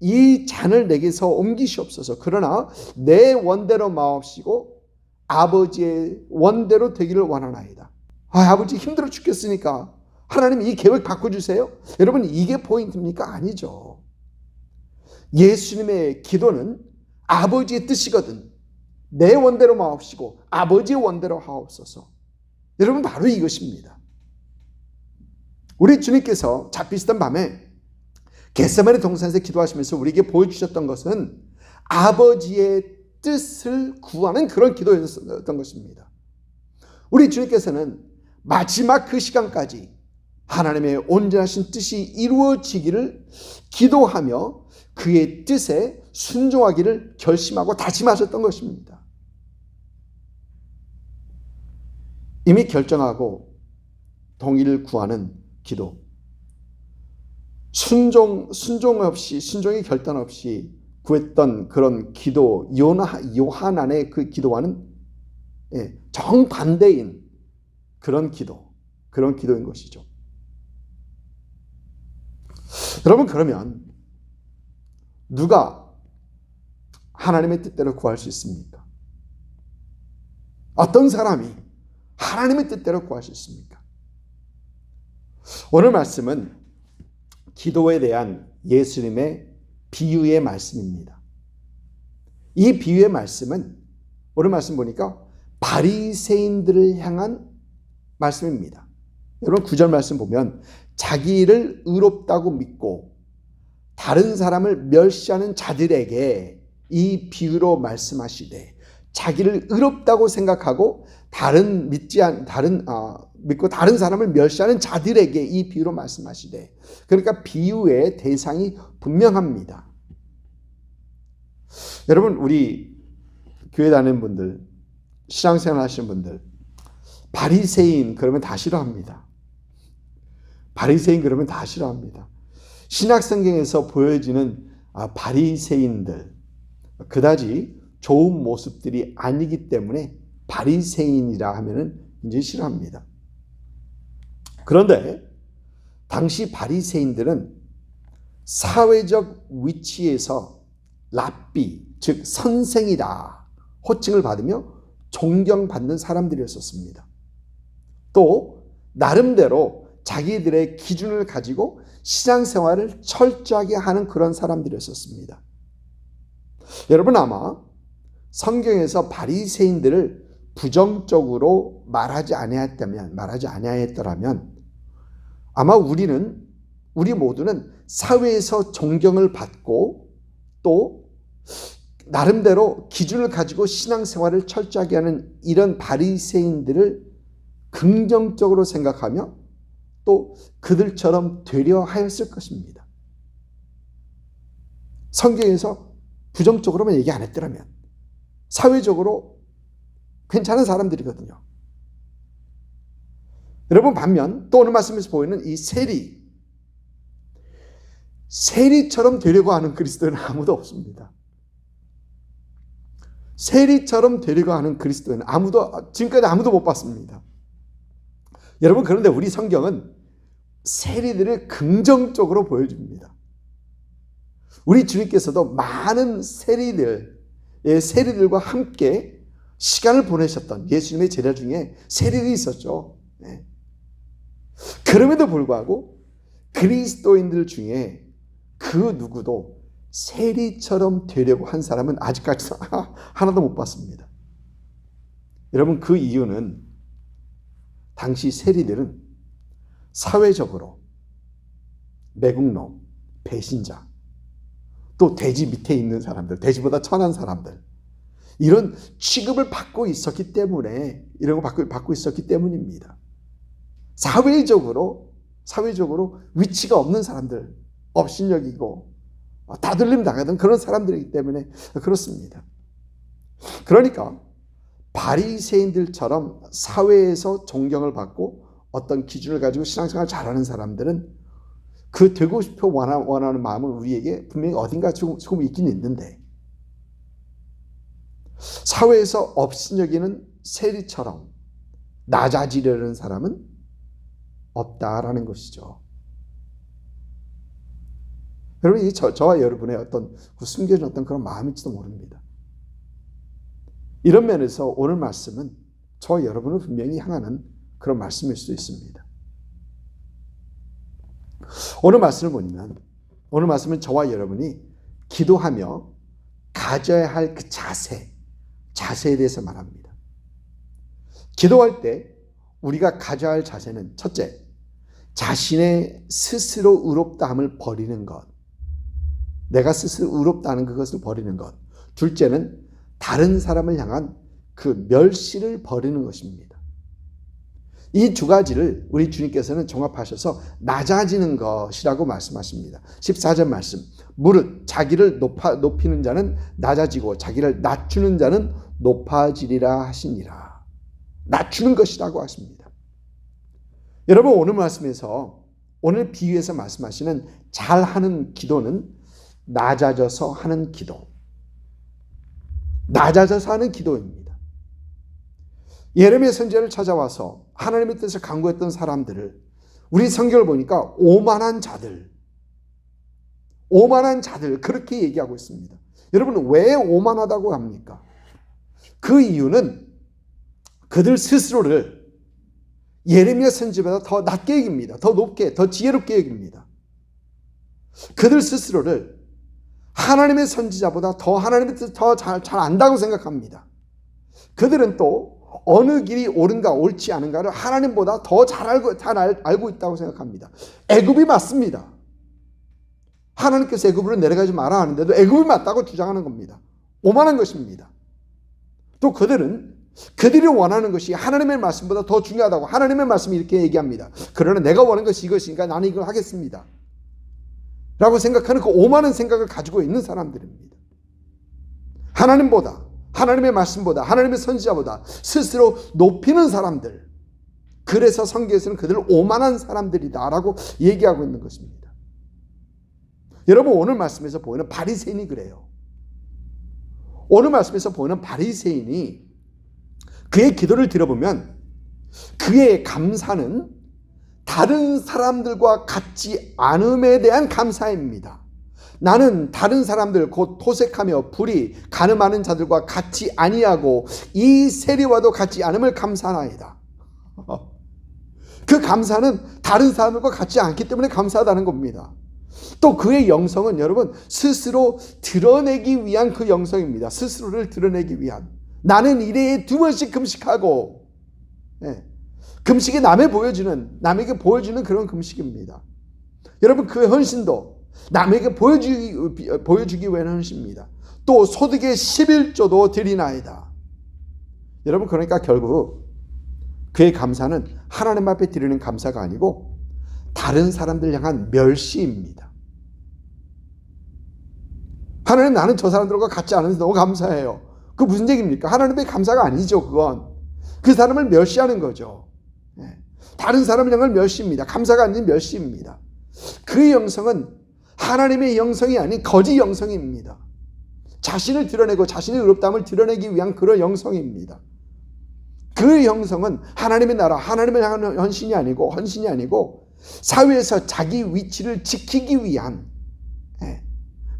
이 잔을 내게서 옮기시옵소서. 그러나 내 원대로 마옵시고 아버지의 원대로 되기를 원하나이다. 아버지 힘들어 죽겠으니까 하나님 이 계획 바꿔주세요. 여러분, 이게 포인트입니까? 아니죠. 예수님의 기도는 아버지의 뜻이거든 내 원대로 마옵시고 아버지의 원대로 하옵소서. 여러분, 바로 이것입니다. 우리 주님께서 잡혀 있었던 밤에 겟세마네 동산에서 기도하시면서 우리에게 보여주셨던 것은 아버지의 뜻을 구하는 그런 기도였던 것입니다. 우리 주님께서는 마지막 그 시간까지 하나님의 온전하신 뜻이 이루어지기를 기도하며 그의 뜻에 순종하기를 결심하고 다짐하셨던 것입니다. 이미 결정하고 동의를 구하는 기도, 순종의 결단 없이 구했던 그런 기도, 요한안의 그 기도와는 정반대인 그런 기도인 것이죠. 여러분, 그러면 누가 하나님의 뜻대로 구할 수 있습니까? 어떤 사람이 하나님의 뜻대로 구할 수 있습니까? 오늘 말씀은 기도에 대한 예수님의 비유의 말씀입니다. 이 비유의 말씀은 오늘 말씀 보니까 바리새인들을 향한 말씀입니다. 여러분 9절 말씀 보면 자기를 의롭다고 믿고 다른 사람을 멸시하는 자들에게 이 비유로 말씀하시되, 자기를 의롭다고 생각하고 믿고 다른 사람을 멸시하는 자들에게 이 비유로 말씀하시되, 그러니까 비유의 대상이 분명합니다. 여러분, 우리 교회 다니는 분들, 신앙생활 하시는 분들, 바리새인 그러면 다 싫어합니다. 바리새인 그러면 다 싫어합니다. 신약성경에서 보여지는 바리새인들, 그다지 좋은 모습들이 아니기 때문에 바리새인이라 하면은 이제 싫어합니다. 그런데 당시 바리새인들은 사회적 위치에서 랍비, 즉 선생이다 호칭을 받으며 존경받는 사람들이었습니다. 또 나름대로 자기들의 기준을 가지고 신앙생활을 철저하게 하는 그런 사람들이었습니다. 여러분, 아마 성경에서 바리새인들을 부정적으로 말하지 아니하였더라면 아마 우리 모두는 사회에서 존경을 받고 또 나름대로 기준을 가지고 신앙생활을 철저하게 하는 이런 바리새인들을 긍정적으로 생각하며 또 그들처럼 되려 하였을 것입니다. 성경에서 부정적으로만 얘기 안 했더라면 사회적으로 괜찮은 사람들이거든요. 여러분, 반면 또 오늘 말씀에서 보이는 이 세리처럼 되려고 하는 그리스도인은 아무도 없습니다. 세리처럼 되려고 하는 그리스도인은 지금까지 아무도 못 봤습니다. 여러분, 그런데 우리 성경은 세리들을 긍정적으로 보여줍니다. 우리 주님께서도 많은 세리들과 함께 시간을 보내셨던 예수님의 제자 중에 세리들이 있었죠. 네. 그럼에도 불구하고 그리스도인들 중에 그 누구도 세리처럼 되려고 한 사람은 아직까지 하나도 못 봤습니다. 여러분, 그 이유는 당시 세리들은 사회적으로 매국노, 배신자, 또 돼지 밑에 있는 사람들, 돼지보다 천한 사람들, 이런 취급을 받고 있었기 때문에, 이런 거 받고 있었기 때문입니다. 사회적으로 위치가 없는 사람들, 업신여기고 다들림 당하던 그런 사람들이기 때문에 그렇습니다. 그러니까 바리새인들처럼 사회에서 존경을 받고 어떤 기준을 가지고 신앙생활을 잘하는 사람들은 그 되고 싶어 원하는 마음은 우리에게 분명히 어딘가 조금 있긴 있는데, 사회에서 업신여기는 세리처럼 낮아지려는 사람은 없다라는 것이죠. 여러분, 저와 여러분의 어떤 숨겨진 어떤 그런 마음일지도 모릅니다. 이런 면에서 오늘 말씀은 저와 여러분을 분명히 향하는 그런 말씀일 수도 있습니다. 오늘 말씀을 보면, 오늘 말씀은 저와 여러분이 기도하며 가져야 할 그 자세에 대해서 말합니다. 기도할 때 우리가 가져야 할 자세는 첫째, 자신의 스스로 의롭다함을 버리는 것. 내가 스스로 의롭다는 그것을 버리는 것. 둘째는 다른 사람을 향한 그 멸시를 버리는 것입니다. 이 두 가지를 우리 주님께서는 종합하셔서 낮아지는 것이라고 말씀하십니다. 14절 말씀. 무릇 자기를 높이는 자는 낮아지고 자기를 낮추는 자는 높아지리라 하시니라. 낮추는 것이라고 하십니다. 여러분, 오늘 말씀에서, 오늘 비유에서 말씀하시는 잘하는 기도는 낮아져서 하는 기도. 낮아져서 하는 기도입니다. 예레미야 선지자를 찾아와서 하나님의 뜻을 간구했던 사람들을 우리 성경을 보니까 오만한 자들 그렇게 얘기하고 있습니다. 여러분, 왜 오만하다고 합니까? 그 이유는 그들 스스로를 예레미야 선지자보다 더 낮게 여깁니다. 더 높게, 더 지혜롭게 여깁니다. 그들 스스로를 하나님의 선지자보다 더 하나님의 뜻을 더 잘 안다고 생각합니다. 그들은 또 어느 길이 옳은가 옳지 않은가를 하나님보다 더 잘 알고 있다고 생각합니다. 애굽이 맞습니다. 하나님께서 애굽으로 내려가지 마라 하는데도 애굽이 맞다고 주장하는 겁니다. 오만한 것입니다. 또 그들은 그들이 원하는 것이 하나님의 말씀보다 더 중요하다고, 하나님의 말씀이 이렇게 얘기합니다. 그러나 내가 원하는 것이 이것이니까 나는 이걸 하겠습니다 라고 생각하는 그 오만한 생각을 가지고 있는 사람들입니다. 하나님의 말씀보다, 하나님의 선지자보다 스스로 높이는 사람들. 그래서 성경에서는 그들을 오만한 사람들이다 라고 얘기하고 있는 것입니다. 여러분, 오늘 말씀에서 보이는 바리새인이 그래요. 오늘 말씀에서 보이는 바리새인이 그의 기도를 들어보면 그의 감사는 다른 사람들과 같지 않음에 대한 감사입니다. 나는 다른 사람들 곧 토색하며 불의 가늠하는 자들과 같지 아니하고 이 세리와도 같지 않음을 감사하나이다. 그 감사는 다른 사람들과 같지 않기 때문에 감사하다는 겁니다. 또 그의 영성은 여러분 스스로 드러내기 위한 그 영성입니다. 스스로를 드러내기 위한. 나는 일회에 2번씩 금식하고, 금식이 남에게 보여주는 그런 금식입니다. 여러분, 그 헌신도 남에게 보여주기 위한 헌신입니다. 또 소득의 11조도 드리나이다. 여러분, 그러니까 결국 그의 감사는 하나님 앞에 드리는 감사가 아니고 다른 사람들 향한 멸시입니다. 하나님, 나는 저 사람들과 같지 않은데 너무 감사해요. 그 무슨 얘기입니까? 하나님의 감사가 아니죠. 그건 그 사람을 멸시하는 거죠. 다른 사람을 향한 멸시입니다. 감사가 아닌 멸시입니다. 그 영성은 하나님의 영성이 아닌 거짓 영성입니다. 자신을 드러내고 자신의 의롭다함을 드러내기 위한 그런 영성입니다. 그 영성은 하나님의 나라, 하나님을 향한 헌신이 아니고 사회에서 자기 위치를 지키기 위한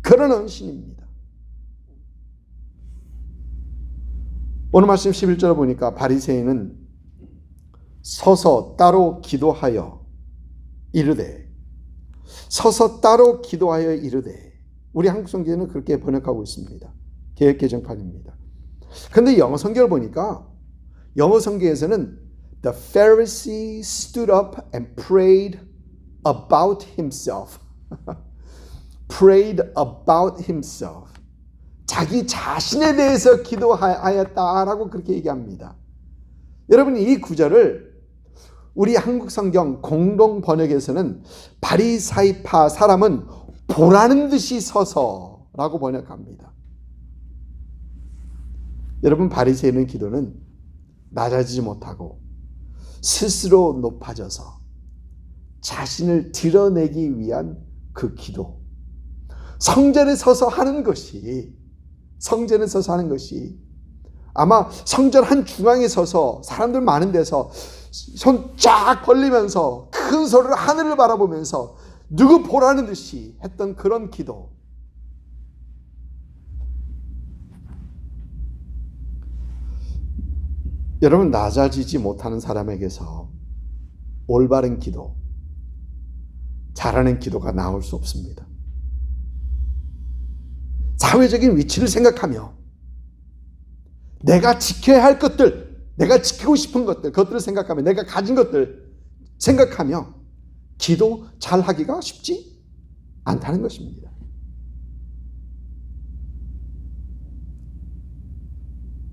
그런 헌신입니다. 오늘 말씀 11절에 보니까 바리새인은 서서 따로 기도하여 이르되, 우리 한국 성경에는 그렇게 번역하고 있습니다. 개역개정판입니다. 그런데 영어 성경을 보니까 영어 성경에서는 The Pharisee stood up and prayed about himself. prayed about himself. 자기 자신에 대해서 기도하였다라고 그렇게 얘기합니다. 여러분, 이 구절을 우리 한국 성경 공동 번역에서는 바리사이파 사람은 보라는 듯이 서서라고 번역합니다. 여러분, 바리새인의 기도는 낮아지지 못하고 스스로 높아져서 자신을 드러내기 위한 그 기도. 성전에 서서 하는 것이 아마 성전 한 중앙에 서서 사람들 많은 데서 손 쫙 벌리면서 큰 소리로 하늘을 바라보면서 누구 보라는 듯이 했던 그런 기도. 여러분, 낮아지지 못하는 사람에게서 올바른 기도, 잘하는 기도가 나올 수 없습니다. 사회적인 위치를 생각하며 내가 지켜야 할 것들, 내가 지키고 싶은 것들, 그것들을 생각하며 내가 가진 것들 생각하며 기도 잘하기가 쉽지 않다는 것입니다.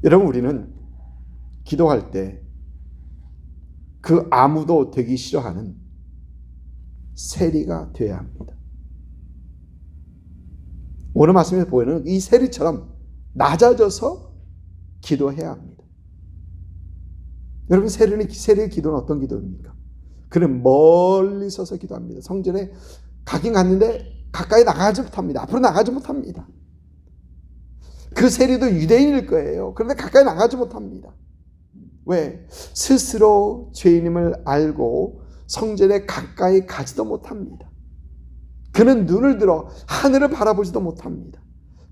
여러분, 우리는 기도할 때 그 아무도 되기 싫어하는 세리가 되어야 합니다. 오늘 말씀에서 보이는 이 세리처럼 낮아져서 기도해야 합니다. 여러분, 세리의 기도는 어떤 기도입니까? 그는 멀리 서서 기도합니다. 성전에 가긴 갔는데 가까이 나가지 못합니다. 앞으로 나가지 못합니다. 그 세리도 유대인일 거예요. 그런데 가까이 나가지 못합니다. 왜? 스스로 죄인임을 알고 성전에 가까이 가지도 못합니다. 그는 눈을 들어 하늘을 바라보지도 못합니다.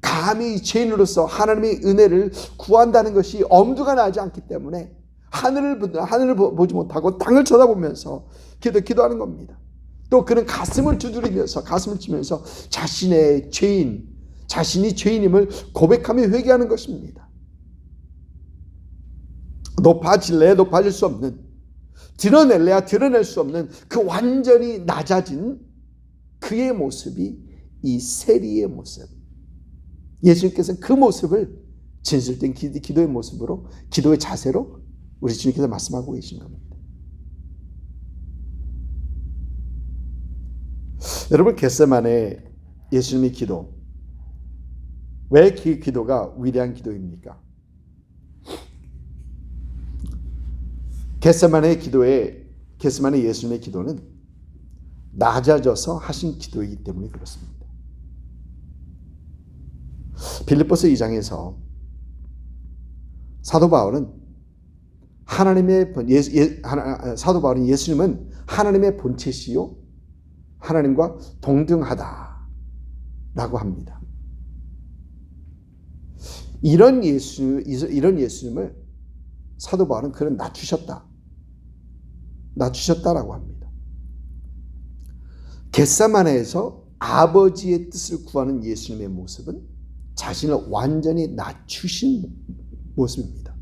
감히 죄인으로서 하나님의 은혜를 구한다는 것이 엄두가 나지 않기 때문에 하늘을 보지 못하고 땅을 쳐다보면서 기도하는 겁니다. 또 그는 가슴을 두드리면서 가슴을 치면서 자신이 죄인임을 고백하며 회개하는 것입니다. 높아질 수 없는, 드러낼래야 드러낼 수 없는 그 완전히 낮아진 그의 모습이 이 세리의 모습. 예수님께서는 그 모습을 진실된 기도의 모습으로, 기도의 자세로 우리 주님께서 말씀하고 계신 겁니다. 여러분, 겟세마네 예수님의 기도, 왜 그 기도가 위대한 기도입니까? 겟세마네 예수님의 기도는 낮아져서 하신 기도이기 때문에 그렇습니다. 빌립보서 2장에서 사도 바울은 예수님은 하나님의 본체시요 하나님과 동등하다라고 합니다. 이런 예수님을 사도 바울은 그는 낮추셨다라고 합니다. 겟세마네에서 아버지의 뜻을 구하는 예수님의 모습은 자신을 완전히 낮추신 모습입니다.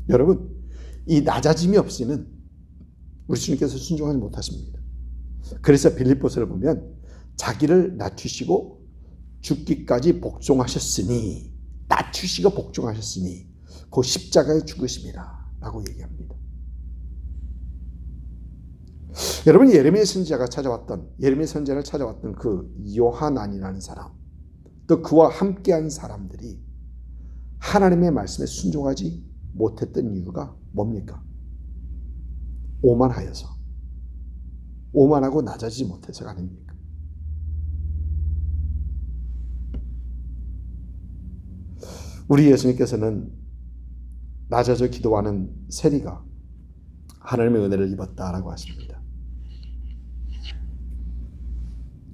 여러분, 이 낮아짐이 없이는 우리 주님께서 순종하지 못하십니다. 그래서 빌립보서를 보면 자기를 낮추시고 죽기까지 복종하셨으니, 낮추시고 복종하셨으니 그 십자가에 죽으심이라 라고 얘기합니다. 여러분, 예레미야 선지자를 찾아왔던 그 요하난이라는 사람, 또 그와 함께한 사람들이 하나님의 말씀에 순종하지 못했던 이유가 뭡니까? 오만하고 낮아지지 못해서가 아닙니까? 우리 예수님께서는 낮아져 기도하는 세리가 하나님의 은혜를 입었다라고 하십니다.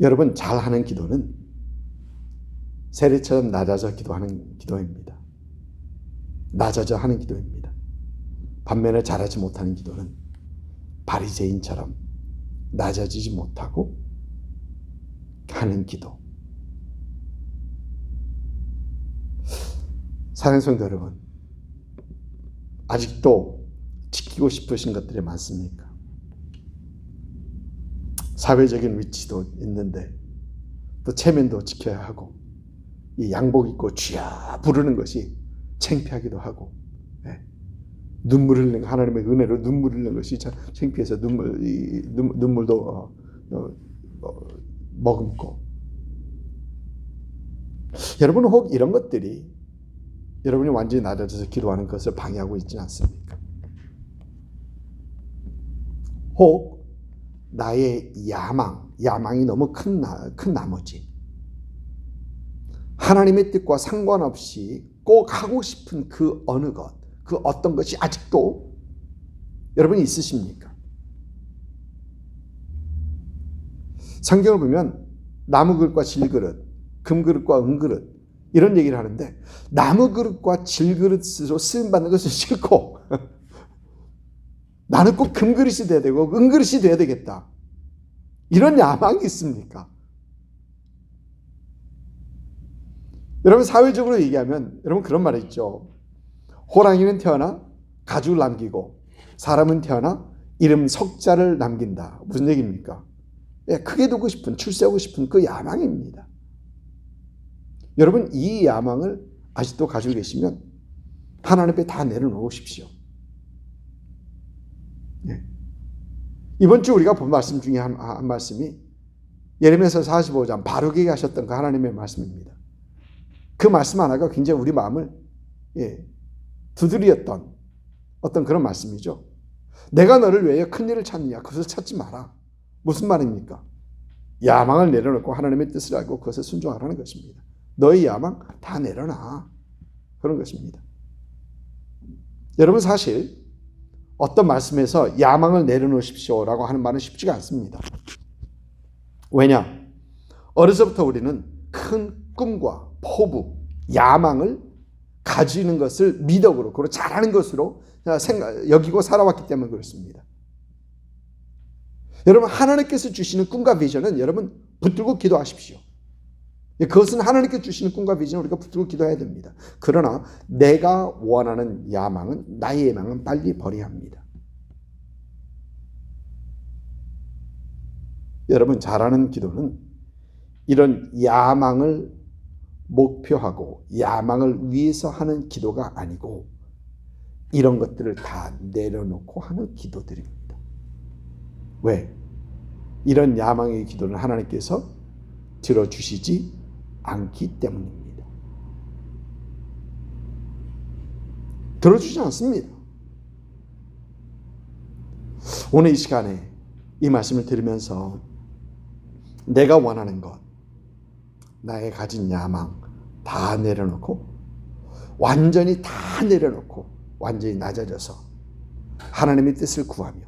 여러분, 잘하는 기도는 세리처럼 낮아져 기도하는 기도입니다. 낮아져 하는 기도입니다. 반면에 잘하지 못하는 기도는 바리새인처럼 낮아지지 못하고 하는 기도. 사랑하는 성도 여러분, 아직도 지키고 싶으신 것들이 많습니까? 사회적인 위치도 있는데 또 체면도 지켜야 하고, 이 양복 입고 쥐야 부르는 것이 창피하기도 하고, 눈물 흘리는, 하나님의 은혜로 눈물 흘리는 것이 창피해서 눈물도 머금고. 여러분, 혹 이런 것들이 여러분이 완전히 낮아져서 기도하는 것을 방해하고 있지는 않습니까? 혹 나의 야망이 너무 큰 나머지 하나님의 뜻과 상관없이 꼭 하고 싶은 그 어느 것, 그 어떤 것이 아직도 여러분이 있으십니까? 성경을 보면 나무 그릇과 질그릇, 금그릇과 은그릇 이런 얘기를 하는데, 나무 그릇과 질그릇으로 쓰임받는 것은 싫고 나는 꼭 금그릇이 돼야 되고 은그릇이 돼야 되겠다, 이런 야망이 있습니까? 여러분, 사회적으로 얘기하면 여러분 그런 말이 있죠. 호랑이는 태어나 가죽을 남기고 사람은 태어나 이름 석자를 남긴다. 무슨 얘기입니까? 예, 크게 두고 싶은, 출세하고 싶은 그 야망입니다. 여러분, 이 야망을 아직도 가지고 계시면 하나님 앞에 다 내려놓으십시오. 예. 이번 주 우리가 본 말씀 중에 한 말씀이 예레미야서 45장 바룩에게 하셨던 그 하나님의 말씀입니다. 그 말씀 하나가 굉장히 우리 마음을 두드렸던 어떤 그런 말씀이죠. 내가 너를 위하여 큰 일을 찾느냐? 그것을 찾지 마라. 무슨 말입니까? 야망을 내려놓고 하나님의 뜻을 알고 그것에 순종하라는 것입니다. 너의 야망 다 내려놔. 그런 것입니다. 여러분, 사실 어떤 말씀에서 야망을 내려놓으십시오라고 하는 말은 쉽지가 않습니다. 왜냐? 어려서부터 우리는 큰 꿈과 포부, 야망을 가지는 것을 미덕으로, 그리고 잘하는 것으로 여기고 살아왔기 때문에 그렇습니다. 여러분, 하나님께서 주시는 꿈과 비전은 여러분 붙들고 기도하십시오. 그것은 하나님께서 주시는 꿈과 비전을 우리가 붙들고 기도해야 됩니다. 그러나 내가 원하는 야망은, 나의 야망은 빨리 버려야 합니다. 여러분, 잘하는 기도는 이런 야망을 목표하고 야망을 위해서 하는 기도가 아니고 이런 것들을 다 내려놓고 하는 기도들입니다. 왜? 이런 야망의 기도는 하나님께서 들어주시지 않기 때문입니다. 들어주지 않습니다. 오늘 이 시간에 이 말씀을 들으면서 내가 원하는 것, 나의 가진 야망 다 내려놓고, 완전히 다 내려놓고 완전히 낮아져서 하나님의 뜻을 구하며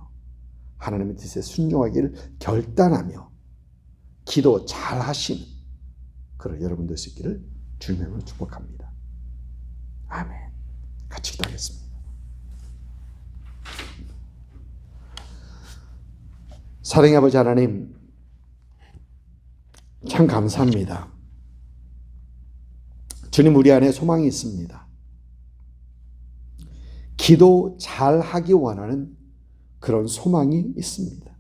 하나님의 뜻에 순종하기를 결단하며 기도 잘 하시는 그런 여러분 될 수 있기를 주님으로 축복합니다. 아멘. 같이 기도하겠습니다. 사랑의 아버지 하나님, 참 감사합니다. 주님, 우리 안에 소망이 있습니다. 기도 잘하기 원하는 그런 소망이 있습니다.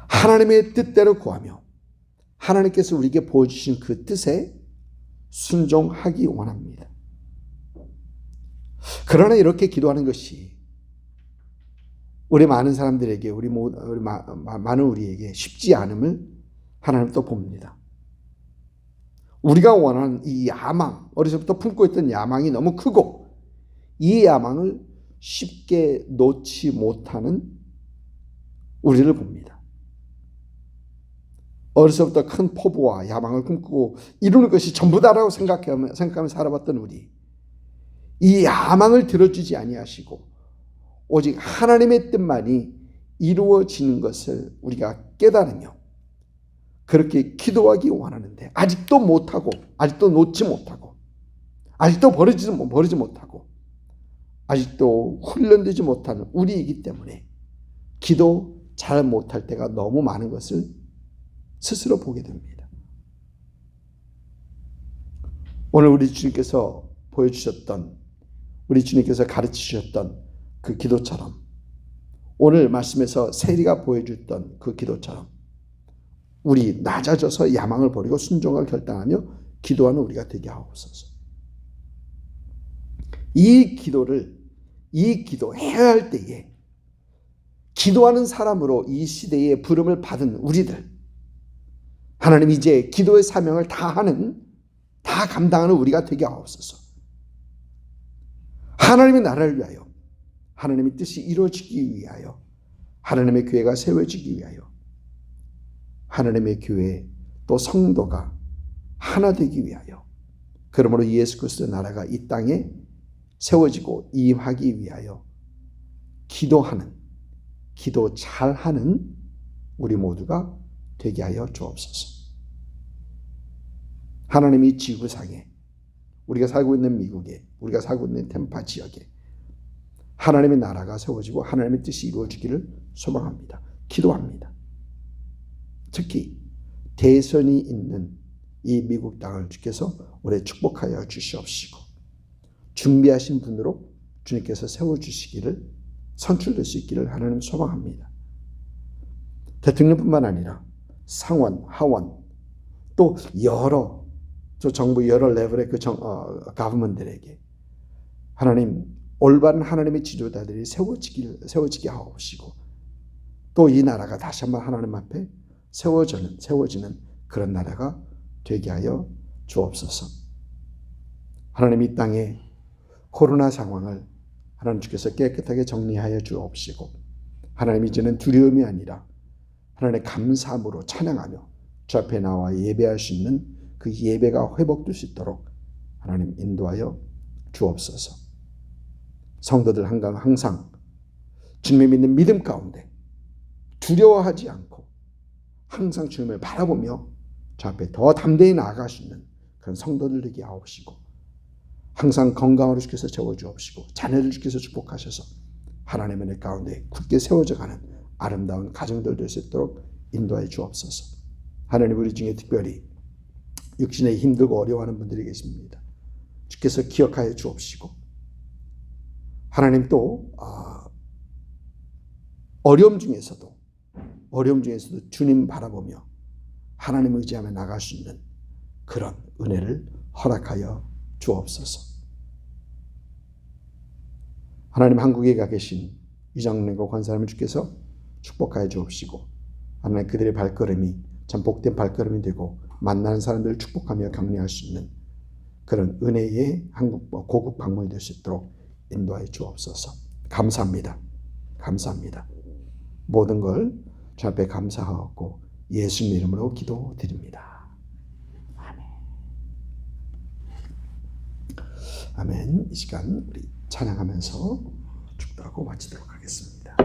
하나님의 뜻대로 구하며 하나님께서 우리에게 보여주신 그 뜻에 순종하기 원합니다. 그러나 이렇게 기도하는 것이 우리 많은 사람들에게, 많은 우리에게 쉽지 않음을 하나님 또 봅니다. 우리가 원하는 이 야망, 어려서부터 품고 있던 야망이 너무 크고 이 야망을 쉽게 놓지 못하는 우리를 봅니다. 어려서부터 큰 포부와 야망을 꿈꾸고 이루는 것이 전부다라고 생각하며 살아왔던 우리, 이 야망을 들어주지 아니하시고 오직 하나님의 뜻만이 이루어지는 것을 우리가 깨달으며 그렇게 기도하기 원하는데 아직도 못하고, 아직도 놓지 못하고, 아직도 버리지 못하고, 아직도 훈련되지 못하는 우리이기 때문에 기도 잘 못할 때가 너무 많은 것을 스스로 보게 됩니다. 오늘 우리 주님께서 보여주셨던, 우리 주님께서 가르치셨던 그 기도처럼, 오늘 말씀에서 세리가 보여줬던 그 기도처럼 우리 낮아져서 야망을 버리고 순종을 결단하며 기도하는 우리가 되게 하옵소서. 이 기도해야 할 때에 기도하는 사람으로 이 시대에 부름을 받은 우리들, 하나님 이제 기도의 사명을 다 감당하는 우리가 되게 하옵소서. 하나님의 나라를 위하여, 하나님의 뜻이 이루어지기 위하여, 하나님의 교회가 세워지기 위하여, 하나님의 교회 또 성도가 하나 되기 위하여, 그러므로 예수 그리스도의 나라가 이 땅에 세워지고 임하기 위하여 기도하는, 기도 잘하는 우리 모두가 되게 하여 주옵소서. 하나님이 지구상에, 우리가 살고 있는 미국에, 우리가 살고 있는 템파 지역에 하나님의 나라가 세워지고 하나님의 뜻이 이루어지기를 소망합니다. 기도합니다. 특히 대선이 있는 이 미국 땅을 주께서 올해 축복하여 주시옵시고 준비하신 분으로 주님께서 세워주시기를 선출될 수 있기를 하나님 소망합니다. 대통령뿐만 아니라 상원, 하원, 또 여러 정부 여러 레벨의 가브먼들에게 하나님 올바른 하나님의 지도자들이 세워지게 하옵시고, 또 이 나라가 다시 한번 하나님 앞에 세워지는 그런 나라가 되게 하여 주옵소서. 하나님 이 땅의 코로나 상황을 하나님 주께서 깨끗하게 정리하여 주옵시고, 하나님 이제는 두려움이 아니라 하나님의 감사함으로 찬양하며 주 앞에 나와 예배할 수 있는 그 예배가 회복될 수 있도록 하나님 인도하여 주옵소서. 성도들 항상 주님을 믿는 믿음 가운데 두려워하지 않고 항상 주님을 바라보며 주 앞에 더 담대히 나아갈 수 있는 그런 성도들 되게 하옵시고, 항상 건강으로 주께서 채워주옵시고, 자녀들 주께서 축복하셔서 하나님의 은혜 가운데 굳게 세워져가는 아름다운 가정들 될 수 있도록 인도하여 주옵소서. 하나님, 우리 중에 특별히 육신에 힘들고 어려워하는 분들이 계십니다. 주께서 기억하여 주옵시고, 하나님 또 어려움 중에서도 주님 바라보며 하나님 의지하며 나갈 수 있는 그런 은혜를 허락하여 주옵소서. 하나님, 한국에 가 계신 이장님과 권사님을 주께서 축복하여 주옵시고, 하나님 그들의 발걸음이 참 복된 발걸음이 되고 만나는 사람들을 축복하며 격려할 수 있는 그런 은혜의 한국 고국 방문이 될 수 있도록 인도하여 주옵소서. 감사합니다. 모든 걸 주 앞에 감사하고 예수님 이름으로 기도드립니다. 아멘. 이 시간 우리 찬양하면서 축도하고 마치도록 하겠습니다.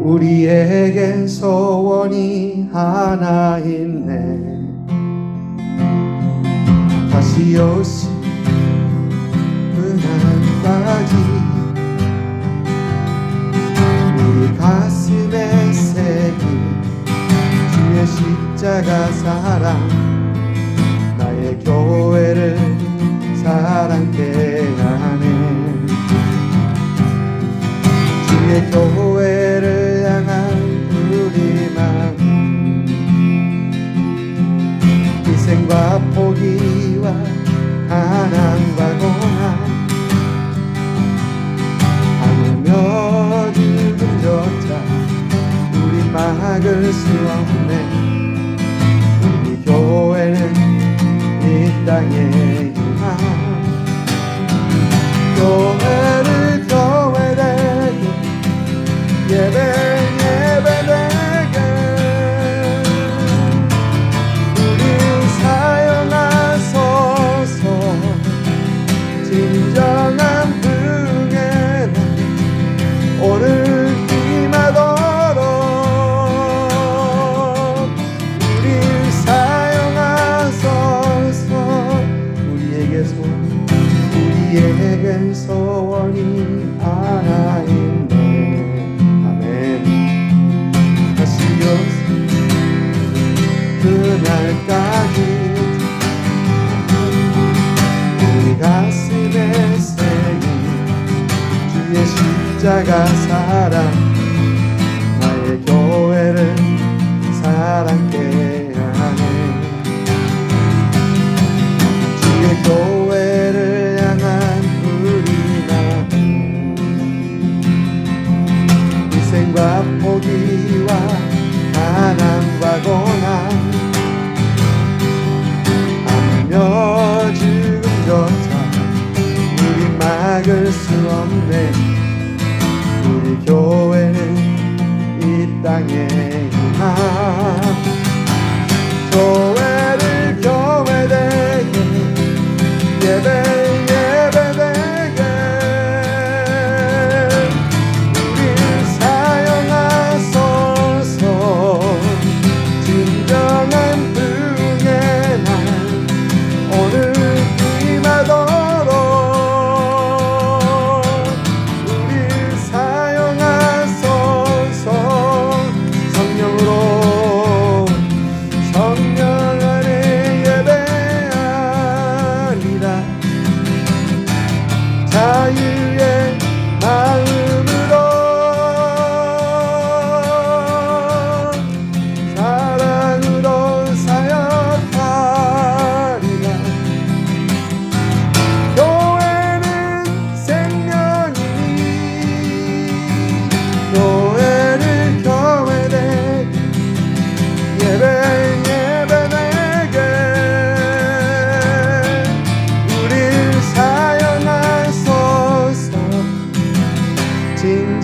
우리에겐 소원이 하나 있네. 다시 오신 그날까지 우리 가슴에 새긴 주의 십자가 사랑, 나의 교회를 사랑케 하네. 주의 교회를 향한 우리 마음, 희생과 포기와 가난과 고난, 하물며 죽음조차 우리 막을 수 없네. 우리 교회는 이 땅의 희망, 교회를 교회되게 예배되게 우리 사용하소서. 진정한 흥에 오늘 임하도록 우리 사용하소서. 우리에겐 소원이 하나 있네. 아멘. 다시 오신 그날까지 우리 가슴에 새긴 주의 십자가 사랑, 나의 교회를 사랑케 하네. 주의 교회를 향한 우리 마음, 희생과 포기와 가난과 고난, 하물며 죽음조차 우리 막을 수 없네. 우리 교회는 이 땅의 희망, 교회를 교회되게 예배되게 우리 사용하소서. 진정한 흥의 날 오늘 임하도록 우리 사용하소서.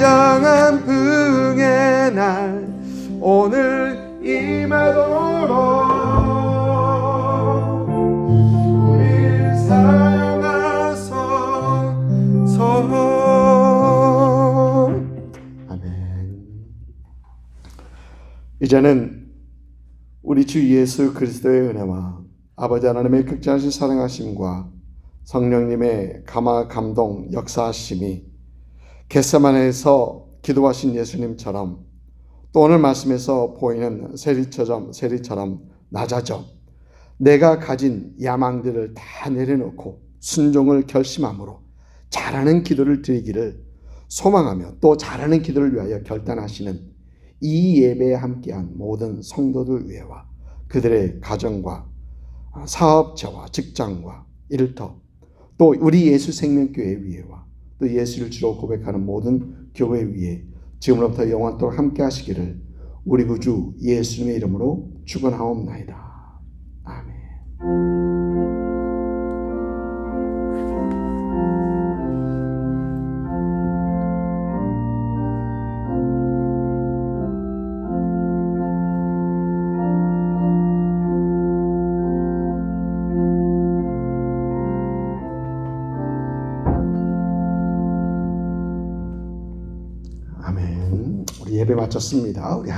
진정한 부흥의 날 오늘 임하도록 우리 사랑하소서. 아멘. 이제는 우리 주 예수 그리스도의 은혜와 아버지 하나님의 극진하신 사랑하심과 성령님의 감화 감동 역사하심이 겟세마네에서 기도하신 예수님처럼 또 오늘 말씀에서 보이는 세리처럼 낮아져 내가 가진 야망들을 다 내려놓고 순종을 결심함으로 잘하는 기도를 드리기를 소망하며 또 잘하는 기도를 위하여 결단하시는 이 예배에 함께한 모든 성도들 위해와 그들의 가정과 사업자와 직장과 일터 또 우리 예수 생명교회 위에와 또 예수를 주로 고백하는 모든 교회 위에 지금부터 영원토록 함께 하시기를 우리 구주 예수님의 이름으로 축원하옵나이다. 아멘. 아멘. 우리 예배 마쳤습니다. 우리